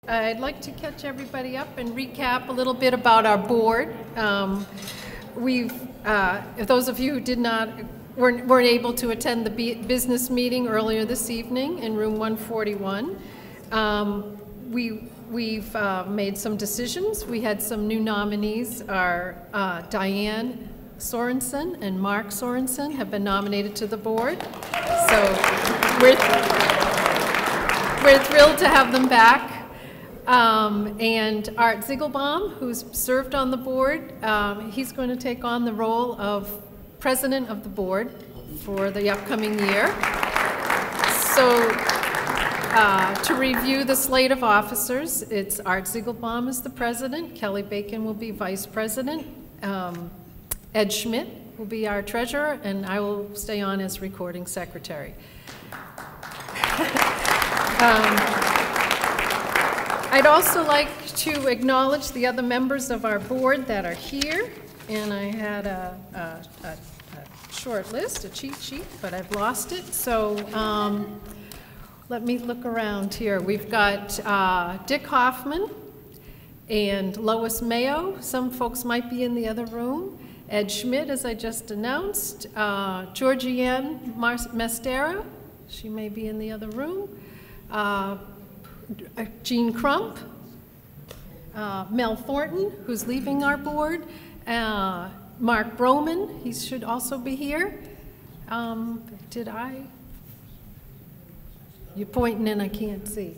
I'd like to catch everybody up and recap a little bit about our board. If those of you who weren't able to attend the business meeting earlier this evening in room 141, we've made some decisions. We had some new nominees. Our Diane Sorensen and Mark Sorensen have been nominated to the board. So we're thrilled to have them back. And Art Ziegelbaum, who's served on the board, he's going to take on the role of president of the board for the upcoming year. So to review the slate of officers, it's Art Ziegelbaum is the president, Kelly Bacon will be vice president, Ed Schmidt will be our treasurer, and I will stay on as recording secretary. I'd also like to acknowledge the other members of our board that are here, and I had a short list, a cheat sheet, but I've lost it. So let me look around here. We've got Dick Hoffman and Lois Mayo. Some folks might be in the other room. Ed Schmidt, as I just announced. Georgianne Mastera, she may be in the other room. Jean Crump, Mel Thornton, who's leaving our board, Mark Broman, he should also be here. You're pointing and I can't see.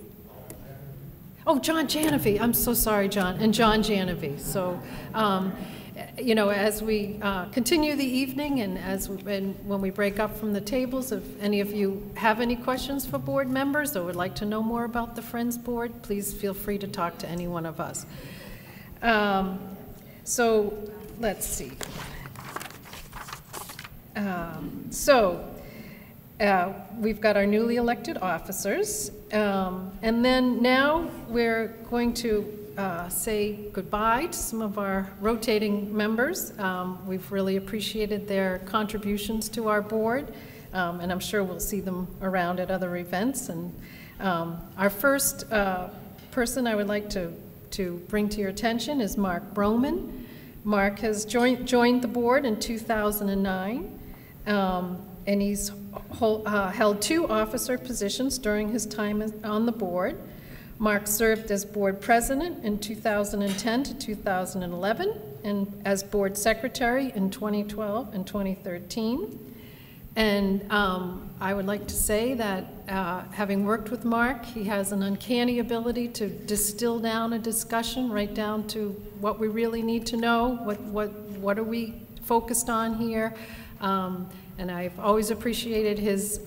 Oh, John Janevy, I'm so sorry, John, and John Janevy. So, you know, as we continue the evening and when we break up from the tables, if any of you have any questions for board members or would like to know more about the Friends Board, please feel free to talk to any one of us. So let's see. We've got our newly elected officers, and then now we're going to say goodbye to some of our rotating members. We've really appreciated their contributions to our board, and I'm sure we'll see them around at other events. And our first person I would like to bring to your attention is Mark Broman. Mark has joined the board in 2009, and he's held 2 officer positions during his time on the board. Mark served as board president in 2010 to 2011 and as board secretary in 2012 and 2013. And I would like to say that having worked with Mark, he has an uncanny ability to distill down a discussion right down to what we really need to know, what are we focused on here. And I've always appreciated his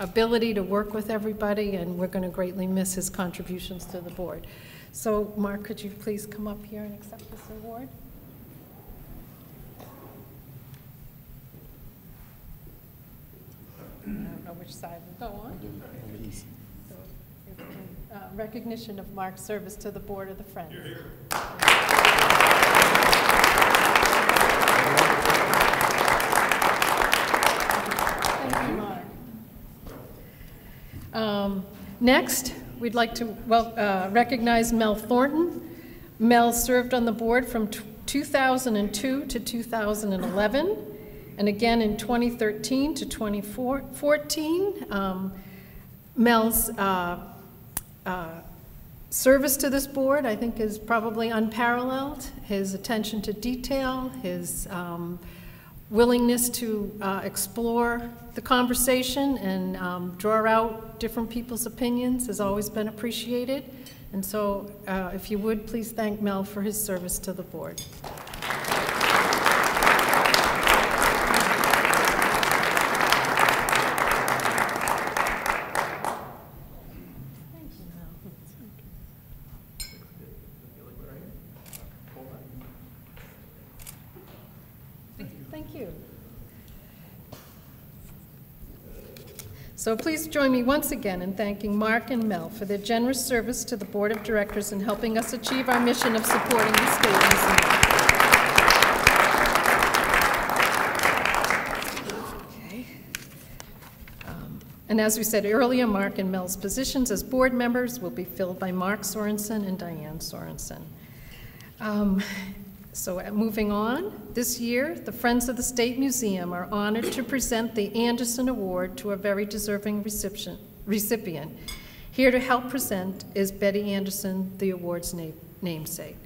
ability to work with everybody, and we're going to greatly miss his contributions to the board. So, Mark, could you please come up here and accept this award? I don't know which side we'll go on. So, recognition of Mark's service to the board of the Friends. You're here. Thank you, Mark. Next, we'd like to recognize Mel Thornton. Mel served on the board from 2002 to 2011, and again in 2013 to 2014. Mel's service to this board, I think, is probably unparalleled. His attention to detail, his willingness to explore the conversation and draw out different people's opinions has always been appreciated. And so if you would, please thank Mel for his service to the board. Thank you. So please join me once again in thanking Mark and Mel for their generous service to the Board of Directors in helping us achieve our mission of supporting the state. Okay. And as we said earlier, Mark and Mel's positions as board members will be filled by Mark Sorensen and Diane Sorensen. Moving on, this year, the Friends of the State Museum are honored to present the Anderson Award to a very deserving recipient. Here to help present is Betty Anderson, the award's namesake.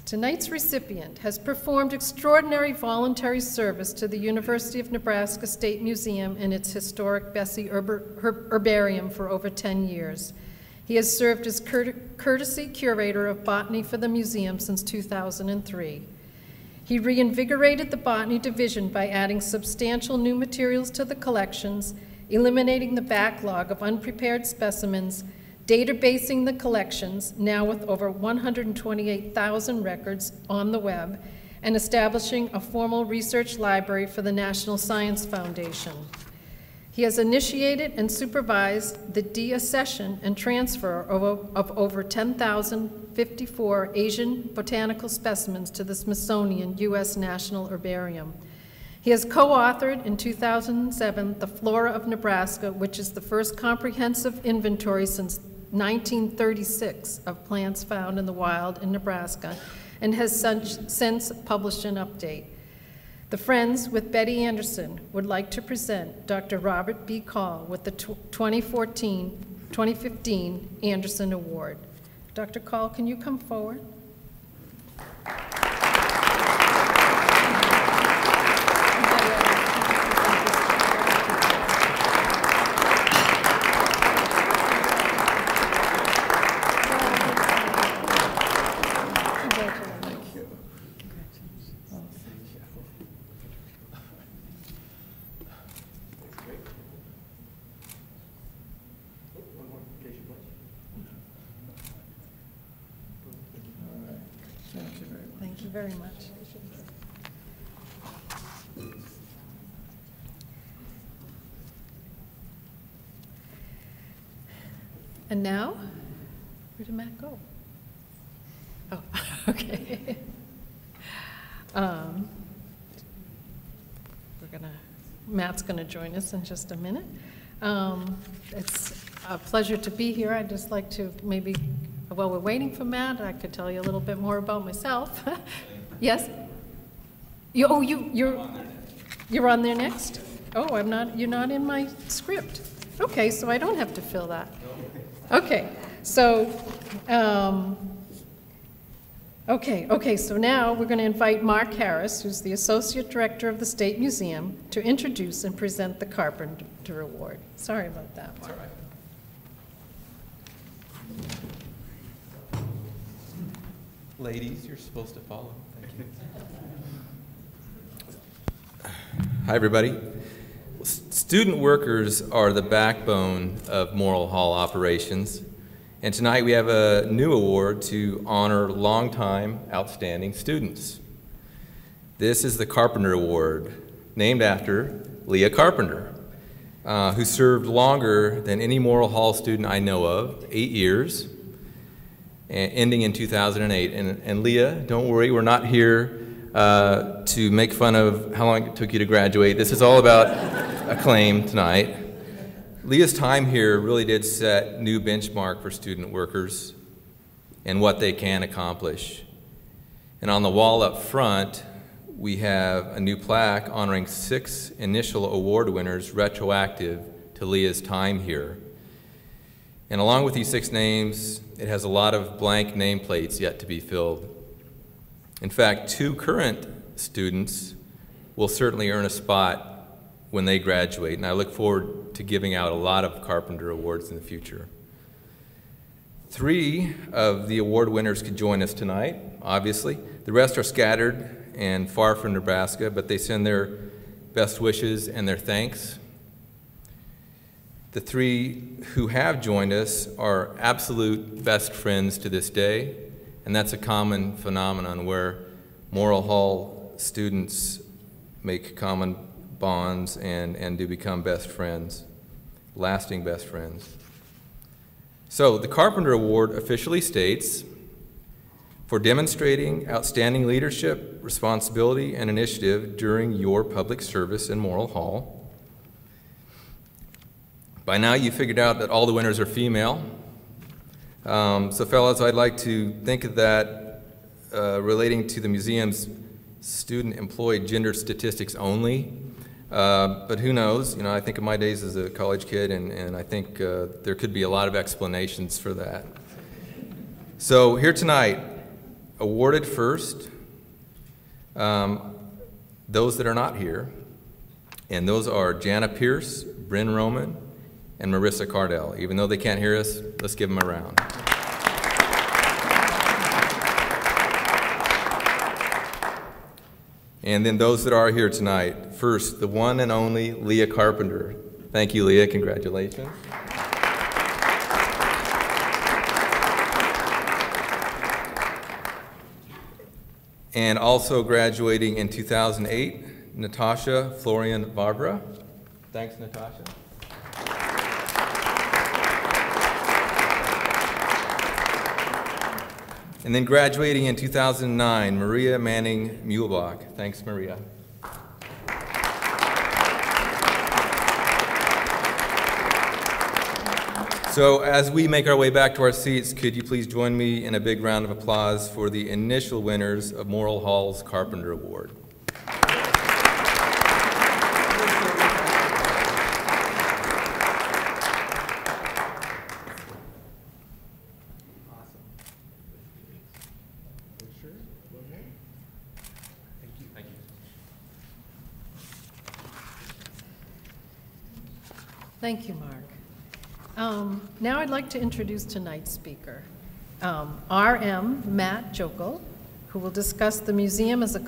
Tonight's recipient has performed extraordinary voluntary service to the University of Nebraska State Museum and its historic Bessie Herbarium for over 10 years. He has served as courtesy curator of botany for the museum since 2003. He reinvigorated the botany division by adding substantial new materials to the collections, eliminating the backlog of unprepared specimens, databasing the collections, now with over 128,000 records on the web, and establishing a formal research library for the National Science Foundation. He has initiated and supervised the deaccession and transfer of over 10,054 Asian botanical specimens to the Smithsonian U.S. National Herbarium. He has co-authored in 2007 The Flora of Nebraska, which is the first comprehensive inventory since 1936 of plants found in the wild in Nebraska, and has since published an update. The Friends, with Betty Anderson, would like to present Dr. Robert B. Kaul with the 2015 Anderson Award. Dr. Kaul, can you come forward? Thank you very much. And now, where did Matt go? Oh, okay. Matt's gonna join us in just a minute. It's a pleasure to be here. I'd just like to maybe, while we're waiting for Matt, I could tell you a little bit more about myself. Yes? You're on there next? Oh, you're not in my script. Okay, so I don't have to fill that. Okay, so, so now we're going to invite Mark Harris, who's the Associate Director of the State Museum, to introduce and present the Carpenter Award. Sorry about that, Mark. That's all right. Ladies, you're supposed to follow. Thank you. Hi, everybody. Student workers are the backbone of Morrill Hall operations, and tonight we have a new award to honor longtime outstanding students. This is the Carpenter Award, named after Leah Carpenter, who served longer than any Morrill Hall student I know of, 8 years, ending in 2008. And Leah, don't worry, we're not here to make fun of how long it took you to graduate. This is all about acclaim tonight. Leah's time here really did set new benchmark for student workers and what they can accomplish. And on the wall up front, we have a new plaque honoring 6 initial award winners retroactive to Leah's time here. And along with these 6 names, it has a lot of blank nameplates yet to be filled. In fact, 2 current students will certainly earn a spot when they graduate, and I look forward to giving out a lot of Carpenter Awards in the future. 3 of the award winners could join us tonight, obviously. The rest are scattered and far from Nebraska, but they send their best wishes and their thanks. The 3 who have joined us are absolute best friends to this day, and that's a common phenomenon where Morrill Hall students make common bonds and do become best friends, lasting best friends. So the Carpenter Award officially states, for demonstrating outstanding leadership, responsibility, and initiative during your public service in Morrill Hall. By now you figured out that all the winners are female. So fellas, I'd like to think of that relating to the museum's student-employee gender statistics only. But who knows? I think of my days as a college kid, and I think there could be a lot of explanations for that. So here tonight, awarded first, those that are not here, and those are Jana Pierce, Bryn Roman, and Marissa Cardell. Even though they can't hear us, let's give them a round. And then those that are here tonight, first, the one and only Leah Carpenter. Thank you, Leah. Congratulations. And also graduating in 2008, Natasha Florian Barbara. Thanks, Natasha. And then graduating in 2009, Maria Manning Muehlbach. Thanks, Maria. So as we make our way back to our seats, could you please join me in a big round of applause for the initial winners of Morrill Hall's Carpenter Award. Thank you, Mark. Now I'd like to introduce tonight's speaker, R.M. Matt Joeckel, who will discuss the museum as a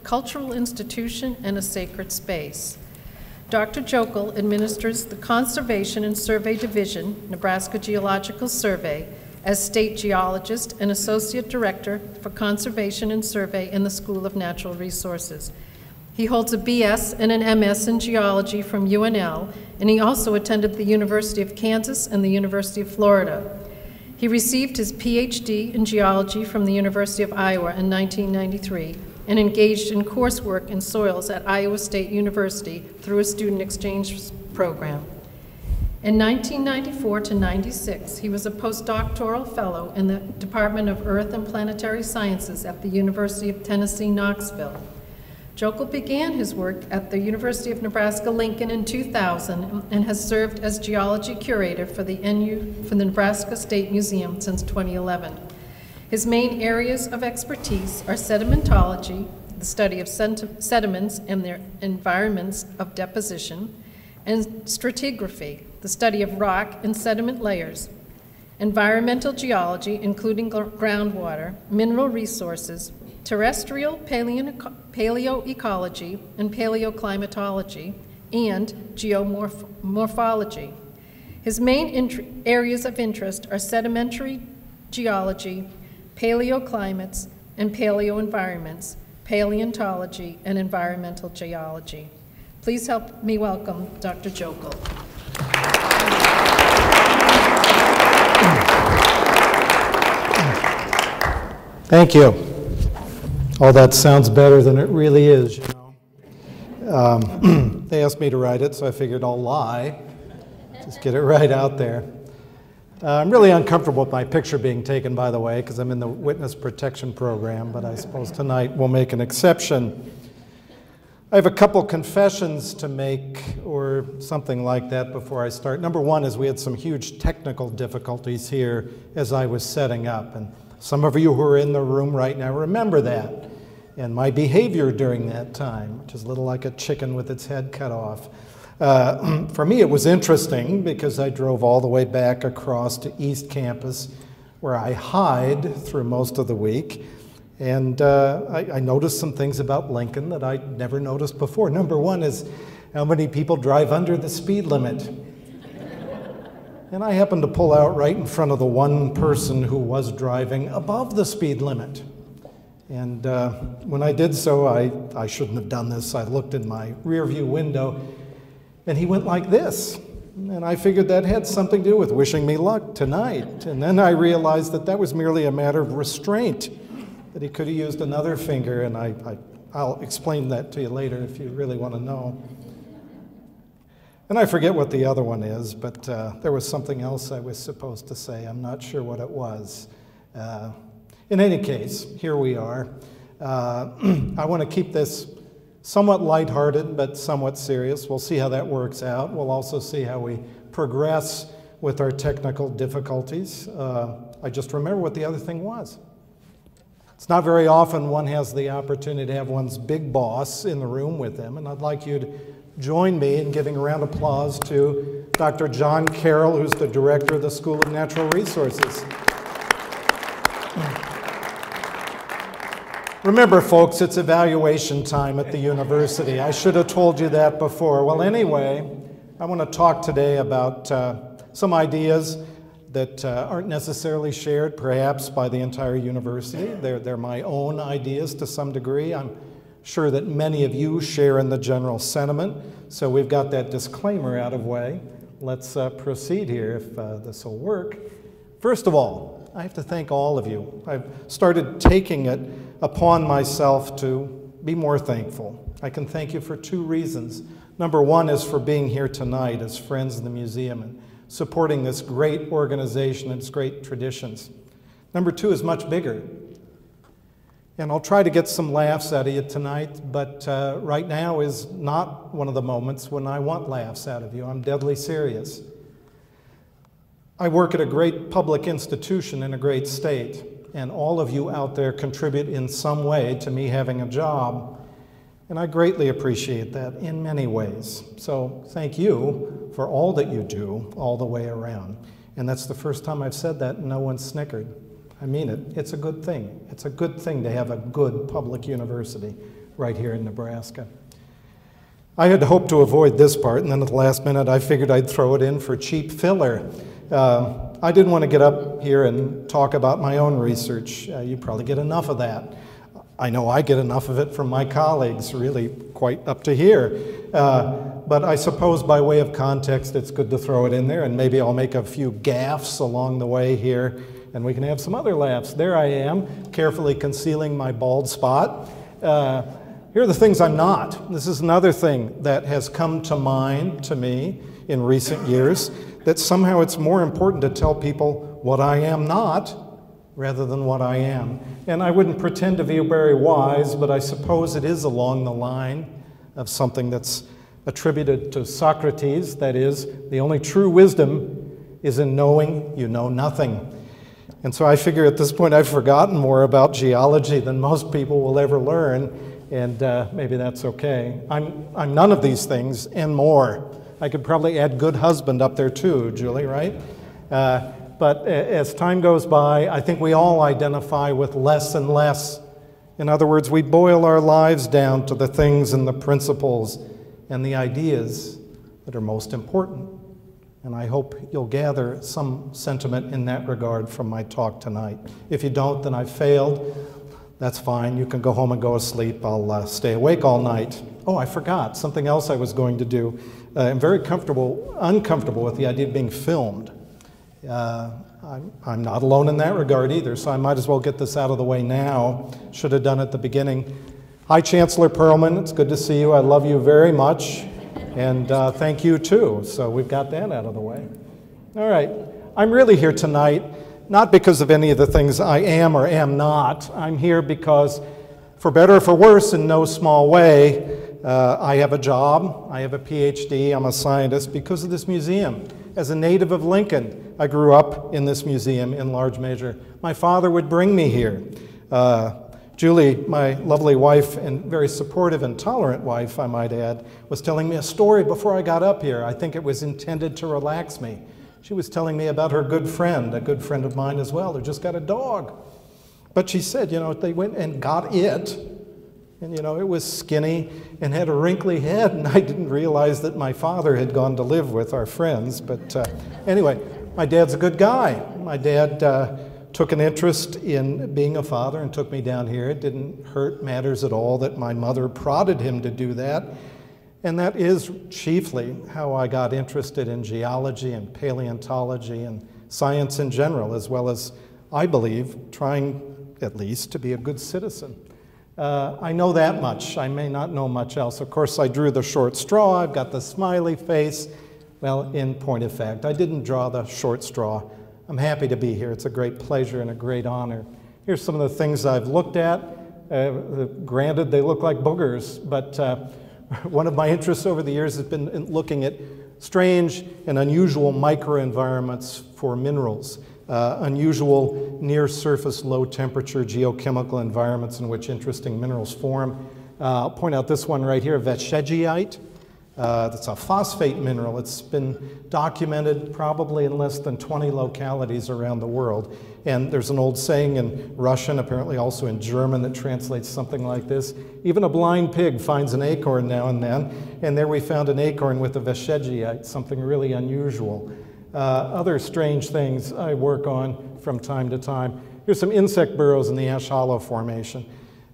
cultural institution and a sacred space. Dr. Joeckel administers the Conservation and Survey Division, Nebraska Geological Survey, as State Geologist and Associate Director for Conservation and Survey in the School of Natural Resources. He holds a BS and an MS in geology from UNL, and he also attended the University of Kansas and the University of Florida. He received his PhD in geology from the University of Iowa in 1993 and engaged in coursework in soils at Iowa State University through a student exchange program. In 1994 to 96, he was a postdoctoral fellow in the Department of Earth and Planetary Sciences at the University of Tennessee, Knoxville. Joeckel began his work at the University of Nebraska-Lincoln in 2000 and has served as geology curator for the Nebraska State Museum since 2011. His main areas of expertise are sedimentology, the study of sediments and their environments of deposition, and stratigraphy, the study of rock and sediment layers, environmental geology, including groundwater, mineral resources, terrestrial paleoecology and paleoclimatology, and geomorphology. His main areas of interest are sedimentary geology, paleoclimates and paleoenvironments, paleontology, and environmental geology. Please help me welcome Dr. Joeckel. Thank you. Oh, that sounds better than it really is, They asked me to write it, so I figured I'll lie. Just get it right out there. I'm really uncomfortable with my picture being taken, by the way, because I'm in the witness protection program, but I suppose tonight we'll make an exception. I have a couple confessions to make, or something like that, before I start. Number one is we had some huge technical difficulties here as I was setting up, and some of you who are in the room right now remember that, and my behavior during that time, which is a little like a chicken with its head cut off. For me, it was interesting because I drove all the way back across to East Campus, where I hide through most of the week, and I noticed some things about Lincoln that I'd never noticed before. Number one is how many people drive under the speed limit. And I happened to pull out right in front of the one person who was driving above the speed limit. And when I did so, I shouldn't have done this. I looked in my rear view window, and he went like this. And I figured that had something to do with wishing me luck tonight. And then I realized that that was merely a matter of restraint, that he could have used another finger, and I'll explain that to you later if you really want to know. And I forget what the other one is, but there was something else I was supposed to say. I'm not sure what it was. In any case, here we are. I want to keep this somewhat lighthearted, but somewhat serious. We'll see how that works out. We'll also see how we progress with our technical difficulties. I just remember what the other thing was. It's not very often one has the opportunity to have one's big boss in the room with them, and I'd like you to join me in giving a round of applause to Dr. John Carroll, who's the director of the School of Natural Resources. Remember, folks, it's evaluation time at the university. I should have told you that before. Well, anyway, I want to talk today about some ideas that aren't necessarily shared, perhaps, by the entire university. They're my own ideas to some degree. I'm sure that many of you share in the general sentiment, so we've got that disclaimer out of way. Let's proceed here if this will work. First of all, I have to thank all of you. I've started taking it upon myself to be more thankful. I can thank you for two reasons. Number one is for being here tonight as friends in the museum and supporting this great organization and its great traditions. Number two is much bigger. And I'll try to get some laughs out of you tonight, but right now is not one of the moments when I want laughs out of you. I'm deadly serious. I work at a great public institution in a great state, and all of you out there contribute in some way to me having a job, and I greatly appreciate that in many ways. So thank you for all that you do all the way around. And that's the first time I've said that and no one snickered. I mean it. It's a good thing. It's a good thing to have a good public university right here in Nebraska. I had hoped to avoid this part, and then at the last minute I figured I'd throw it in for cheap filler. I didn't want to get up here and talk about my own research. You probably get enough of that. I know I get enough of it from my colleagues, really quite up to here. But I suppose by way of context, it's good to throw it in there, and maybe I'll make a few gaffes along the way here, and we can have some other laughs. There I am, carefully concealing my bald spot. Here are the things I'm not. This is another thing that has come to mind to me in recent years, that somehow it's more important to tell people what I am not rather than what I am. And I wouldn't pretend to be very wise, but I suppose it is along the line of something that's attributed to Socrates, that is, the only true wisdom is in knowing you know nothing. And so I figure at this point I've forgotten more about geology than most people will ever learn, and maybe that's okay. I'm none of these things and more. I could probably add good husband up there too, Julie, right? But as time goes by, I think we all identify with less and less. In other words, we boil our lives down to the things and the principles and the ideas that are most important. And I hope you'll gather some sentiment in that regard from my talk tonight. If you don't, then I've failed. That's fine. You can go home and go to sleep. I'll stay awake all night. Oh, I forgot something else I was going to do. I'm very uncomfortable with the idea of being filmed. I'm not alone in that regard either, so I might as well get this out of the way now. Should have done it at the beginning. Hi, Chancellor Perlman. It's good to see you. I love you very much. And thank you, too. So we've got that out of the way. All right. I'm really here tonight, not because of any of the things I am or am not. I'm here because, for better or for worse, in no small way, I have a job. I have a PhD. I'm a scientist because of this museum. As a native of Lincoln, I grew up in this museum in large measure. My father would bring me here. Julie, my lovely wife and very supportive and tolerant wife, I might add, was telling me a story before I got up here. I think it was intended to relax me. She was telling me about her good friend, a good friend of mine as well, who just got a dog. But she said, you know, they went and got it, and, you know, it was skinny and had a wrinkly head, and I didn't realize that my father had gone to live with our friends. But anyway, my dad's a good guy. My dad took an interest in being a father and took me down here. It didn't hurt matters at all that my mother prodded him to do that. And that is chiefly how I got interested in geology and paleontology and science in general, as well as, I believe, trying at least to be a good citizen. I know that much. I may not know much else. Of course, I drew the short straw. I've got the smiley face. Well, in point of fact, I didn't draw the short straw. I'm happy to be here. It's a great pleasure and a great honor. Here's some of the things I've looked at. Granted, they look like boogers, but one of my interests over the years has been in looking at strange and unusual microenvironments for minerals, unusual near-surface, low-temperature geochemical environments in which interesting minerals form. I'll point out this one right here, veshegiite. That's a phosphate mineral. It's been documented probably in less than 20 localities around the world. And there's an old saying in Russian, apparently also in German, that translates something like this: even a blind pig finds an acorn now and then. And there we found an acorn with a veshegiite, something really unusual. Other strange things I work on from time to time. Here's some insect burrows in the Ash Hollow Formation.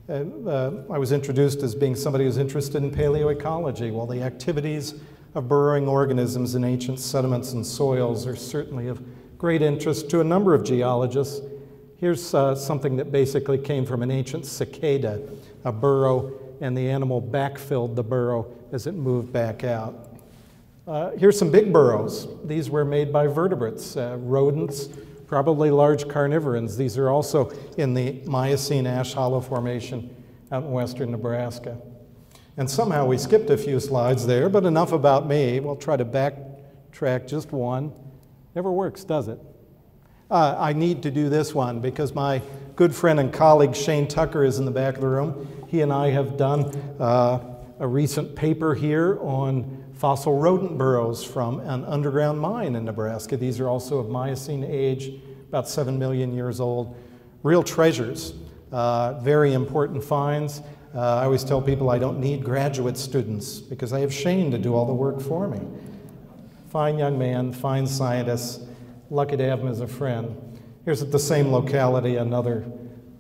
I was introduced as being somebody who's interested in paleoecology. Well, the activities of burrowing organisms in ancient sediments and soils are certainly of great interest to a number of geologists. Here's something that basically came from an ancient cicada, a burrow, and the animal backfilled the burrow as it moved back out. Here's some big burrows. These were made by vertebrates, rodents, probably large carnivorans. These are also in the Miocene Ash Hollow Formation out in western Nebraska. And somehow we skipped a few slides there, but enough about me. We'll try to backtrack just one. Never works, does it? I need to do this one because my good friend and colleague Shane Tucker is in the back of the room. He and I have done a recent paper here on fossil rodent burrows from an underground mine in Nebraska. These are also of Miocene age, about 7 million years old. Real treasures, very important finds. I always tell people I don't need graduate students because I have Shane to do all the work for me. Fine young man, fine scientist, lucky to have him as a friend. Here's at the same locality another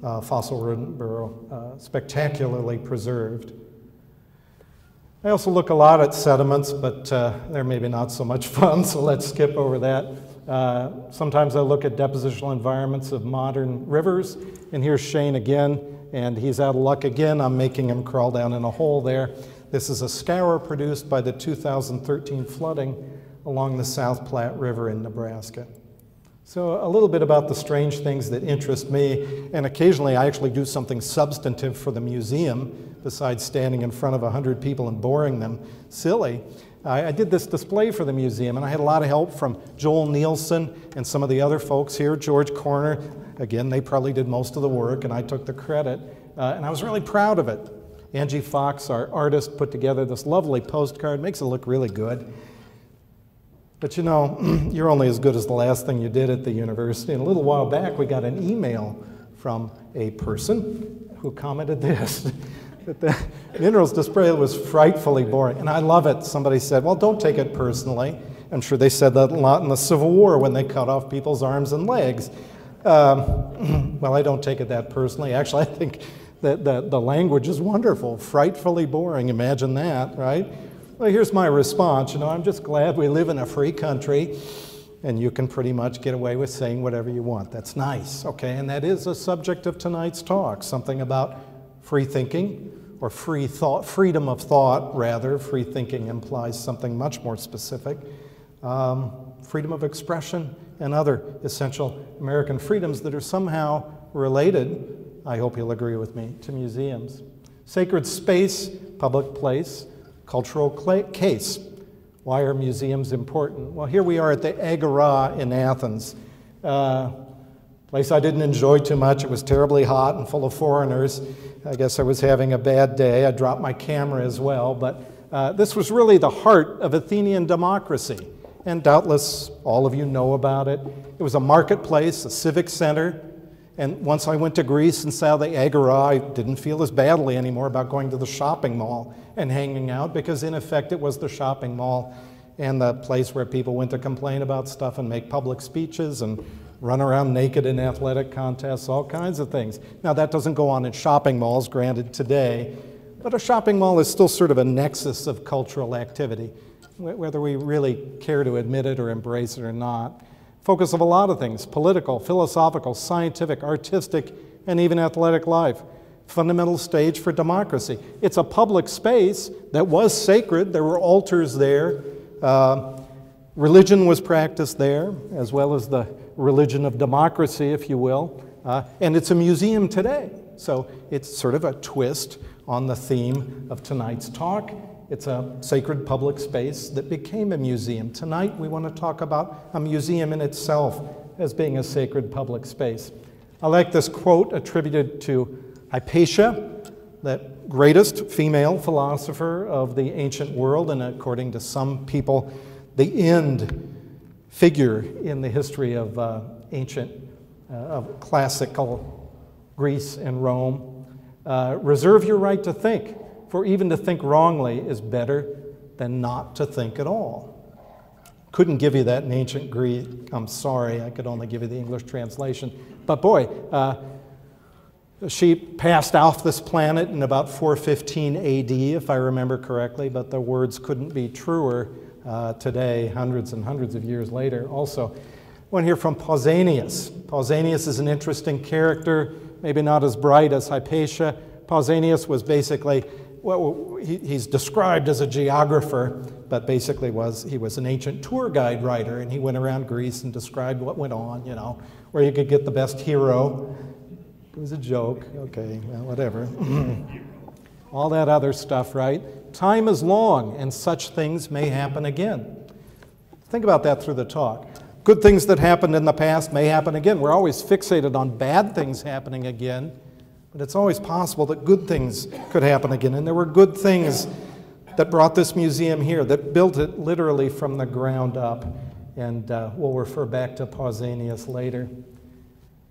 fossil rodent burrow, spectacularly preserved. I also look a lot at sediments, but they're maybe not so much fun, so let's skip over that. Sometimes I look at depositional environments of modern rivers, and here's Shane again, and he's out of luck again. I'm making him crawl down in a hole there. This is a scour produced by the 2013 flooding along the South Platte River in Nebraska. So a little bit about the strange things that interest me, and occasionally I actually do something substantive for the museum besides standing in front of 100 people and boring them silly. I did this display for the museum, and I had a lot of help from Joel Nielsen and some of the other folks here, George Corner. Again, they probably did most of the work, and I took the credit, and I was really proud of it. Angie Fox, our artist, put together this lovely postcard, makes it look really good. But you know, you're only as good as the last thing you did at the university. And a little while back, we got an email from a person who commented this, that the minerals display was frightfully boring. And I love it. Somebody said, well, don't take it personally. I'm sure they said that a lot in the Civil War when they cut off people's arms and legs. Well, I don't take it that personally. Actually, I think that the language is wonderful. Frightfully boring. Imagine that, right? Well, here's my response. You know, I'm just glad we live in a free country and you can pretty much get away with saying whatever you want. That's nice, okay? And that is a subject of tonight's talk, something about free thinking or free thought, freedom of thought, rather. Free thinking implies something much more specific. Freedom of expression and other essential American freedoms that are somehow related, I hope you'll agree with me, to museums. Sacred space, public place, cultural case. Why are museums important? Well, here we are at the Agorá in Athens. Place I didn't enjoy too much. It was terribly hot and full of foreigners. I guess I was having a bad day. I dropped my camera as well. But this was really the heart of Athenian democracy. And doubtless all of you know about it. It was a marketplace, a civic center. And once I went to Greece and saw the Agorá, I didn't feel as badly anymore about going to the shopping mall and hanging out, because in effect it was the shopping mall and the place where people went to complain about stuff and make public speeches and run around naked in athletic contests, all kinds of things. Now that doesn't go on in shopping malls, granted, today, But a shopping mall is still sort of a nexus of cultural activity, whether we really care to admit it or embrace it or not. Focus of a lot of things: political, philosophical, scientific, artistic, and even athletic life. Fundamental stage for democracy. It's a public space that was sacred. There were altars there. Religion was practiced there, as well as the religion of democracy, if you will. And it's a museum today. So it's sort of a twist on the theme of tonight's talk. It's a sacred public space that became a museum. Tonight we want to talk about a museum in itself as being a sacred public space. I like this quote attributed to Hypatia, that greatest female philosopher of the ancient world, and according to some people, the end figure in the history of of classical Greece and Rome. Reserve your right to think, for even to think wrongly is better than not to think at all. Couldn't give you that in ancient Greek. I'm sorry, I could only give you the English translation. But boy, she passed off this planet in about 415 AD, if I remember correctly, but the words couldn't be truer today, hundreds and hundreds of years later. Also, I want to hear from Pausanias. Pausanias is an interesting character, maybe not as bright as Hypatia. Pausanias was basically, well, he's described as a geographer, but basically he was an ancient tour guide writer, and he went around Greece and described what went on, you know, where you could get the best hero. It was a joke. Okay, well, whatever. All that other stuff, right? Time is long, and such things may happen again. Think about that through the talk. Good things that happened in the past may happen again. We're always fixated on bad things happening again, but it's always possible that good things could happen again. And there were good things that brought this museum here, that built it literally from the ground up. And we'll refer back to Pausanias later.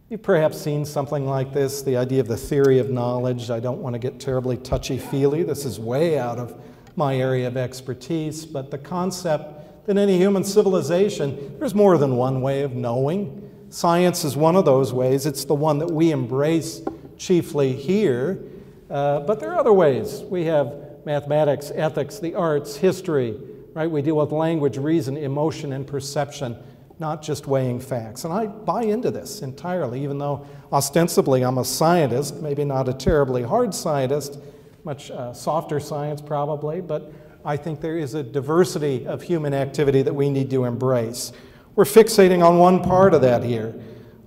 You've perhaps seen something like this, the idea of the theory of knowledge. I don't want to get terribly touchy-feely. This is way out of my area of expertise, but the concept that in any human civilization, there's more than one way of knowing. Science is one of those ways. It's the one that we embrace chiefly here, but there are other ways. We have mathematics, ethics, the arts, history, right? We deal with language, reason, emotion, and perception, not just weighing facts. And I buy into this entirely, even though ostensibly I'm a scientist, maybe not a terribly hard scientist, much softer science probably, but I think there is a diversity of human activity that we need to embrace. We're fixating on one part of that here,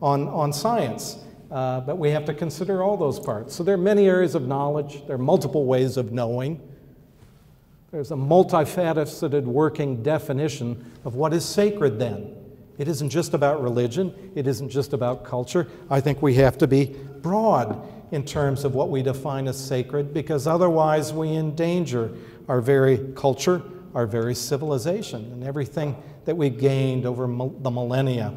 on science, but we have to consider all those parts. So there are many areas of knowledge, there are multiple ways of knowing. There's a multifaceted working definition of what is sacred then. It isn't just about religion. It isn't just about culture. I think we have to be broad in terms of what we define as sacred, because otherwise we endanger our very culture, our very civilization, and everything that we gained over the millennia.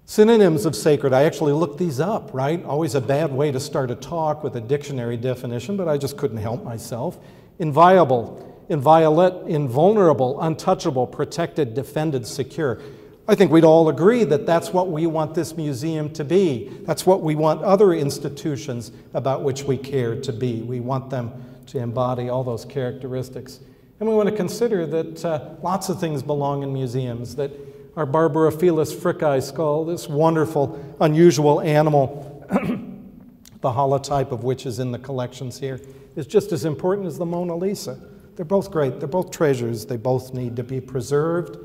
Synonyms of sacred, I actually looked these up, right? Always a bad way to start a talk with a dictionary definition, but I just couldn't help myself. Inviolable, inviolate, invulnerable, untouchable, protected, defended, secure. I think we'd all agree that that's what we want this museum to be. That's what we want other institutions about which we care to be. We want them to embody all those characteristics. And we want to consider that lots of things belong in museums, that our Barbour fricki skull, this wonderful, unusual animal, the holotype of which is in the collections here, is just as important as the Mona Lisa. They're both great. They're both treasures. They both need to be preserved.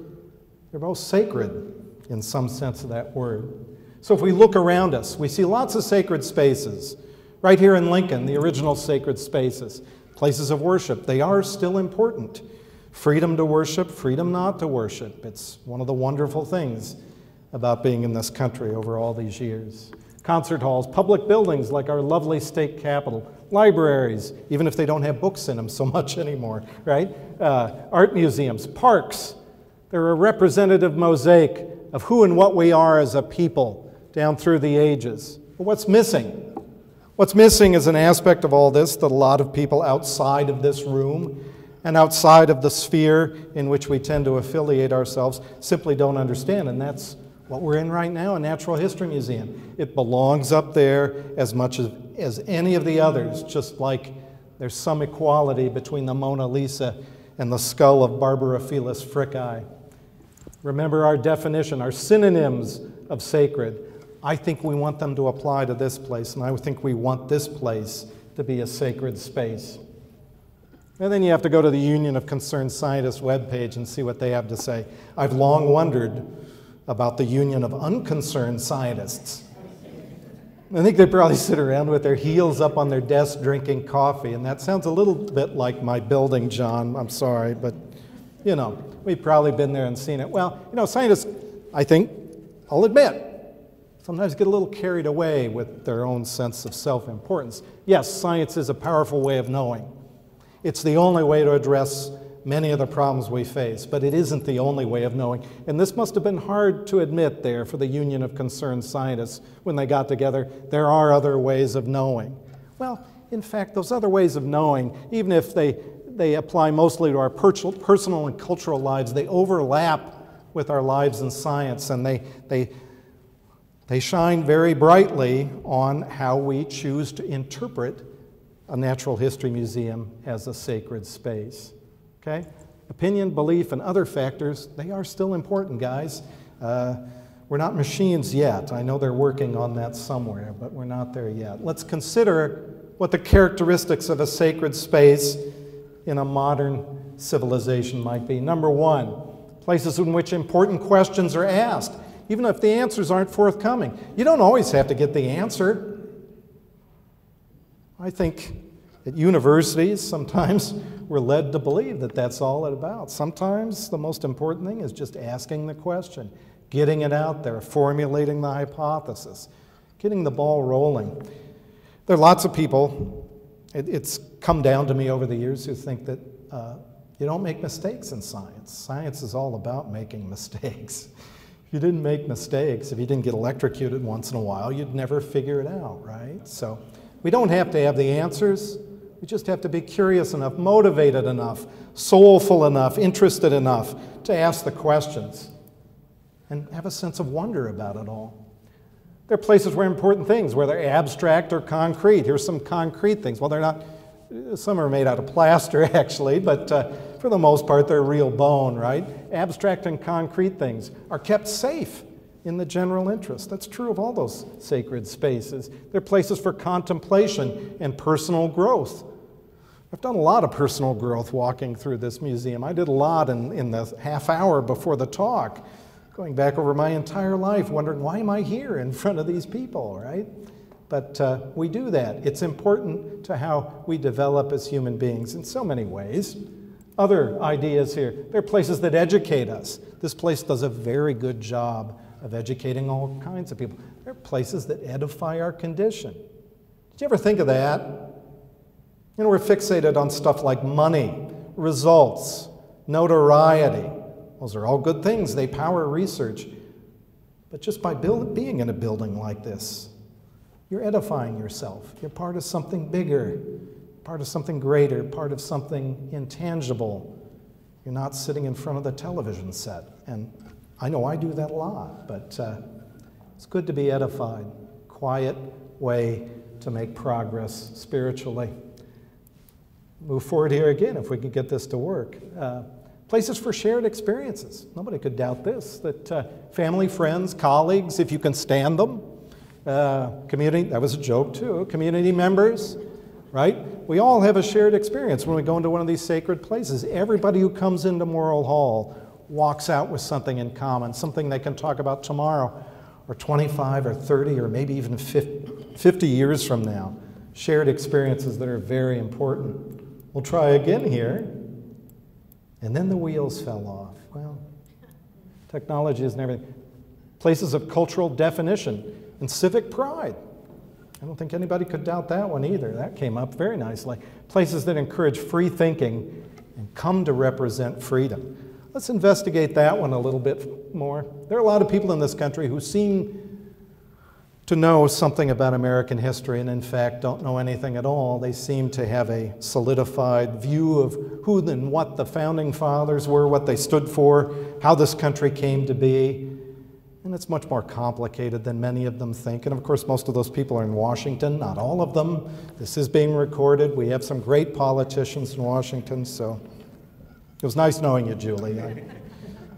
They're both sacred in some sense of that word. So if we look around us, we see lots of sacred spaces. Right here in Lincoln, the original sacred spaces, places of worship, they are still important. Freedom to worship, freedom not to worship. It's one of the wonderful things about being in this country over all these years. Concert halls, public buildings like our lovely state capitol, libraries, even if they don't have books in them so much anymore, right? Art museums, parks. They're a representative mosaic of who and what we are as a people down through the ages. But what's missing? What's missing is an aspect of all this that a lot of people outside of this room and outside of the sphere in which we tend to affiliate ourselves simply don't understand, and that's What we're in right now, a natural history museum. It belongs up there as much as any of the others, just like there's some equality between the Mona Lisa and the skull of Barbour Fricki. Remember our definition, our synonyms of sacred. I think we want them to apply to this place, and I think we want this place to be a sacred space. And then you have to go to the Union of Concerned Scientists webpage and see what they have to say. I've long wondered about the Union of Unconcerned Scientists. I think they probably sit around with their heels up on their desk drinking coffee, and that sounds a little bit like my building, John. I'm sorry, but you know, we've probably been there and seen it. Well, you know, scientists, I think, I'll admit, sometimes get a little carried away with their own sense of self-importance. Yes, science is a powerful way of knowing. It's the only way to address many of the problems we face, but it isn't the only way of knowing. And this must have been hard to admit there for the Union of Concerned Scientists when they got together. There are other ways of knowing. Well, in fact, those other ways of knowing, even if they apply mostly to our personal and cultural lives, they overlap with our lives in science, and they shine very brightly on how we choose to interpret a natural history museum as a sacred space. Okay? Opinion, belief, and other factors, they are still important, guys. We're not machines yet. I know they're working on that somewhere, but we're not there yet. Let's consider what the characteristics of a sacred space in a modern civilization might be. Number one, places in which important questions are asked, even if the answers aren't forthcoming. You don't always have to get the answer. I think at universities, sometimes we're led to believe that that's all it's about. Sometimes the most important thing is just asking the question, getting it out there, formulating the hypothesis, getting the ball rolling. There are lots of people, it's come down to me over the years, who think that you don't make mistakes in science. Science is all about making mistakes. If you didn't make mistakes, if you didn't get electrocuted once in a while, you'd never figure it out, right? So we don't have to have the answers. We just have to be curious enough, motivated enough, soulful enough, interested enough to ask the questions and have a sense of wonder about it all. There are places where important things, whether abstract or concrete. Here's some concrete things. Well, they're not, some are made out of plaster actually, but for the most part they're real bone, right? Abstract and concrete things are kept safe in the general interest. That's true of all those sacred spaces. They're places for contemplation and personal growth. I've done a lot of personal growth walking through this museum. I did a lot in the half hour before the talk, going back over my entire life, wondering, why am I here in front of these people, right? But we do that. It's important to how we develop as human beings in so many ways. Other ideas here. There are places that educate us. This place does a very good job of educating all kinds of people. There are places that edify our condition. Did you ever think of that? You know, we're fixated on stuff like money, results, notoriety. Those are all good things. They power research. But just by being in a building like this, you're edifying yourself. You're part of something bigger, part of something greater, part of something intangible. You're not sitting in front of the television set. And I know I do that a lot, but it's good to be edified. Quiet way to make progress spiritually. Move forward here again if we could get this to work. Places for shared experiences. Nobody could doubt this, that family, friends, colleagues, if you can stand them, community, that was a joke too, community members, right? We all have a shared experience when we go into one of these sacred places. Everybody who comes into Morrill Hall walks out with something in common, something they can talk about tomorrow, or 25 or 30 or maybe even 50 years from now. Shared experiences that are very important. We'll try again here. And then the wheels fell off. Well, technology isn't everything. Places of cultural definition and civic pride. I don't think anybody could doubt that one either. That came up very nicely. Places that encourage free thinking and come to represent freedom. Let's investigate that one a little bit more. There are a lot of people in this country who seem to know something about American history and in fact don't know anything at all. They seem to have a solidified view of who and what the founding fathers were, what they stood for, how this country came to be. And it's much more complicated than many of them think. And of course, most of those people are in Washington, not all of them. This is being recorded. We have some great politicians in Washington, so it was nice knowing you, Julie. You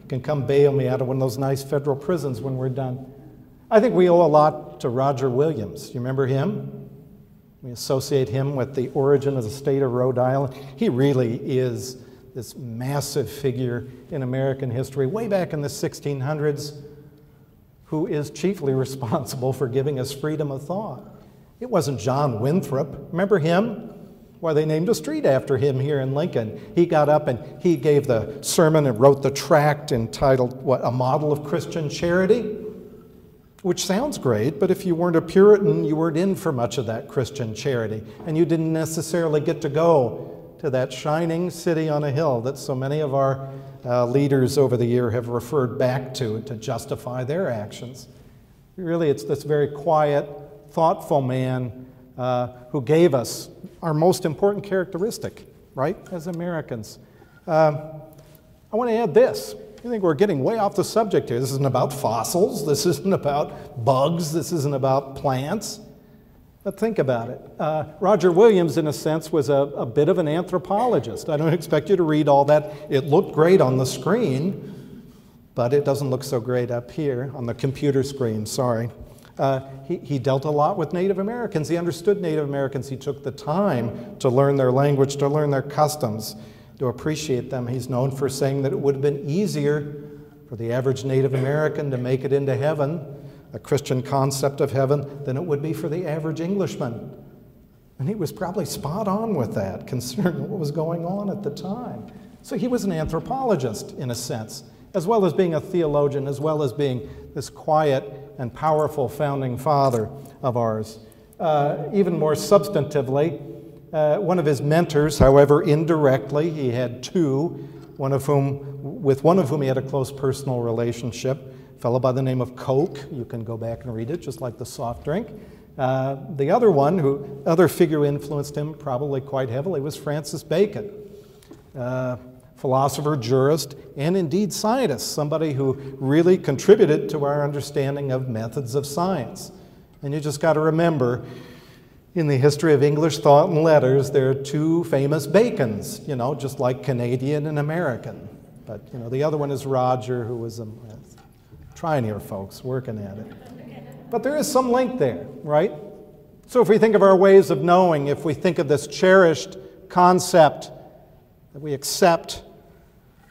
can come bail me out of one of those nice federal prisons when we're done. I think we owe a lot to Roger Williams. You remember him? We associate him with the origin of the state of Rhode Island. He really is this massive figure in American history, way back in the 1600s, who is chiefly responsible for giving us freedom of thought. It wasn't John Winthrop. Remember him? Why, they named a street after him here in Lincoln. He got up and he gave the sermon and wrote the tract entitled, what, A Model of Christian Charity? Which sounds great, but if you weren't a Puritan, you weren't in for much of that Christian charity. And you didn't necessarily get to go to that shining city on a hill that so many of our leaders over the year have referred back to justify their actions. Really, it's this very quiet, thoughtful man who gave us our most important characteristic, right, as Americans. I want to add this. I think we're getting way off the subject here. This isn't about fossils. This isn't about bugs. This isn't about plants. But think about it. Roger Williams, in a sense, was a bit of an anthropologist. I don't expect you to read all that. It looked great on the screen, but it doesn't look so great up here on the computer screen, sorry. He dealt a lot with Native Americans. He understood Native Americans. He took the time to learn their language, to learn their customs, to appreciate them. He's known for saying that it would have been easier for the average Native American to make it into heaven, a Christian concept of heaven, than it would be for the average Englishman. And he was probably spot on with that, considering what was going on at the time. So he was an anthropologist, in a sense, as well as being a theologian, as well as being this quiet and powerful founding father of ours. Even more substantively, one of his mentors, however indirectly, he had two, with one of whom he had a close personal relationship, a fellow by the name of Coke. You can go back and read it, just like the soft drink. The other figure who influenced him probably quite heavily was Francis Bacon, philosopher, jurist, and indeed scientist, somebody who really contributed to our understanding of methods of science. And you just got to remember, in the history of English thought and letters, there are two famous Bacons, just like Canadian and American. But, the other one is Roger, who was trying here, folks, working at it. But there is some link there, right? So if we think of our ways of knowing, if we think of this cherished concept that we accept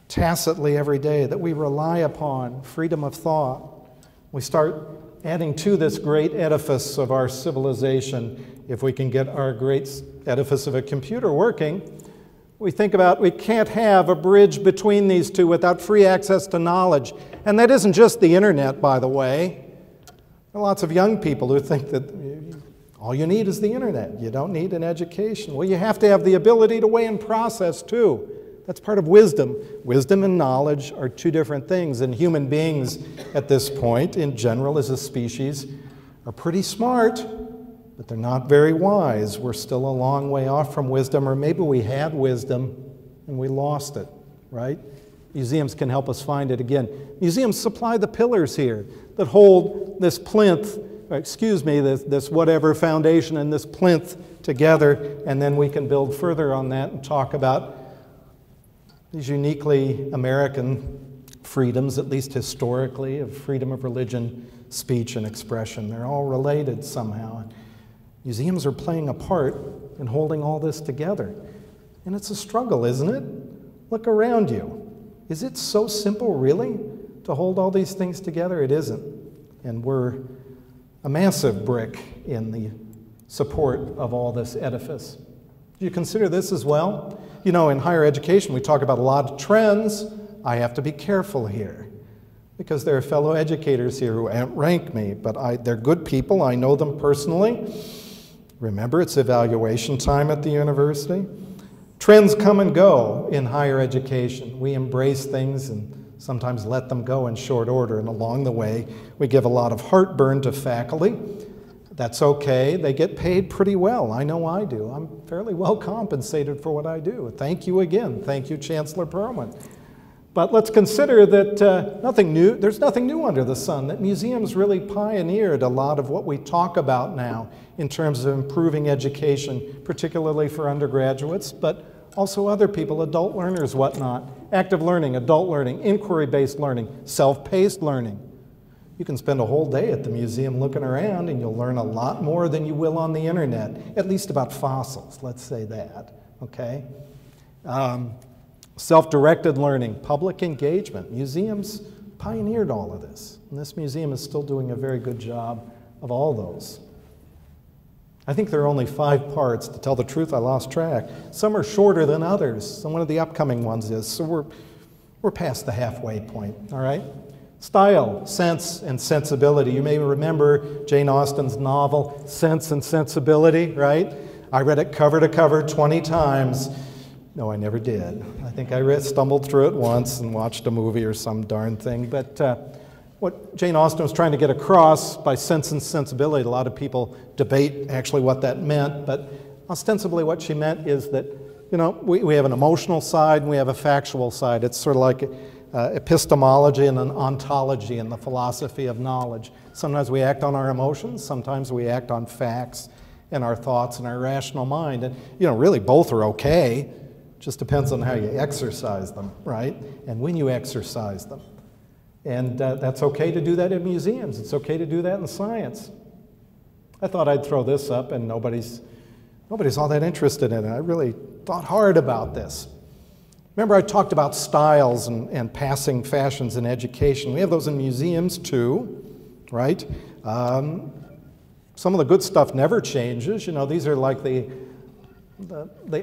tacitly every day, that we rely upon, freedom of thought, we start adding to this great edifice of our civilization. If we can get our great edifice of a computer working, we think about we can't have a bridge between these two without free access to knowledge. And that isn't just the internet, by the way. There are lots of young people who think that all you need is the internet. You don't need an education. Well, you have to have the ability to weigh and process, too. That's part of wisdom. Wisdom and knowledge are two different things, and human beings at this point, in general, as a species, are pretty smart, but they're not very wise. We're still a long way off from wisdom, or maybe we had wisdom and we lost it, right? Museums can help us find it again. Museums supply the pillars here that hold this plinth, this whatever foundation and this plinth together, and then we can build further on that and talk about these uniquely American freedoms, at least historically, of freedom of religion, speech, and expression. They're all related somehow. Museums are playing a part in holding all this together. And it's a struggle, isn't it? Look around you. Is it so simple, really, to hold all these things together? It isn't. And we're a massive brick in the support of all this edifice. Do you consider this as well? In higher education, we talk about a lot of trends. I have to be careful here because there are fellow educators here who outrank me, but they're good people. I know them personally. Remember, it's evaluation time at the university. Trends come and go in higher education. We embrace things and sometimes let them go in short order, and along the way, we give a lot of heartburn to faculty. That's okay. They get paid pretty well. I know I do. I'm fairly well compensated for what I do. Thank you again. Thank you, Chancellor Perlman. But let's consider that there's nothing new under the sun, that museums really pioneered a lot of what we talk about now in terms of improving education, particularly for undergraduates, but also other people, adult learners, whatnot. Active learning, adult learning, inquiry-based learning, self-paced learning. You can spend a whole day at the museum looking around and you'll learn a lot more than you will on the internet, at least about fossils, let's say that, okay? Self-directed learning, public engagement. Museums pioneered all of this, and this museum is still doing a very good job of all those. I think there are only 5 parts. To tell the truth, I lost track. Some are shorter than others, and one of the upcoming ones is, so we're past the halfway point, all right? Style, sense, and sensibility. You may remember Jane Austen's novel, Sense and Sensibility, right? I read it cover to cover 20 times. No, I never did. I think I stumbled through it once and watched a movie or some darn thing. But what Jane Austen was trying to get across by sense and sensibility, a lot of people debate actually what that meant, but ostensibly what she meant is that, you know, we have an emotional side and we have a factual side. It's sort of like epistemology and an ontology in the philosophy of knowledge. Sometimes we act on our emotions, sometimes we act on facts and our thoughts and our rational mind. And, you know, really both are okay. Just depends on how you exercise them, right? And when you exercise them. And that's okay to do that in museums. It's okay to do that in science. I thought I'd throw this up, and nobody's all that interested in it. I really thought hard about this. Remember I talked about styles and passing fashions in education. We have those in museums too, right? Some of the good stuff never changes. You know, these are like the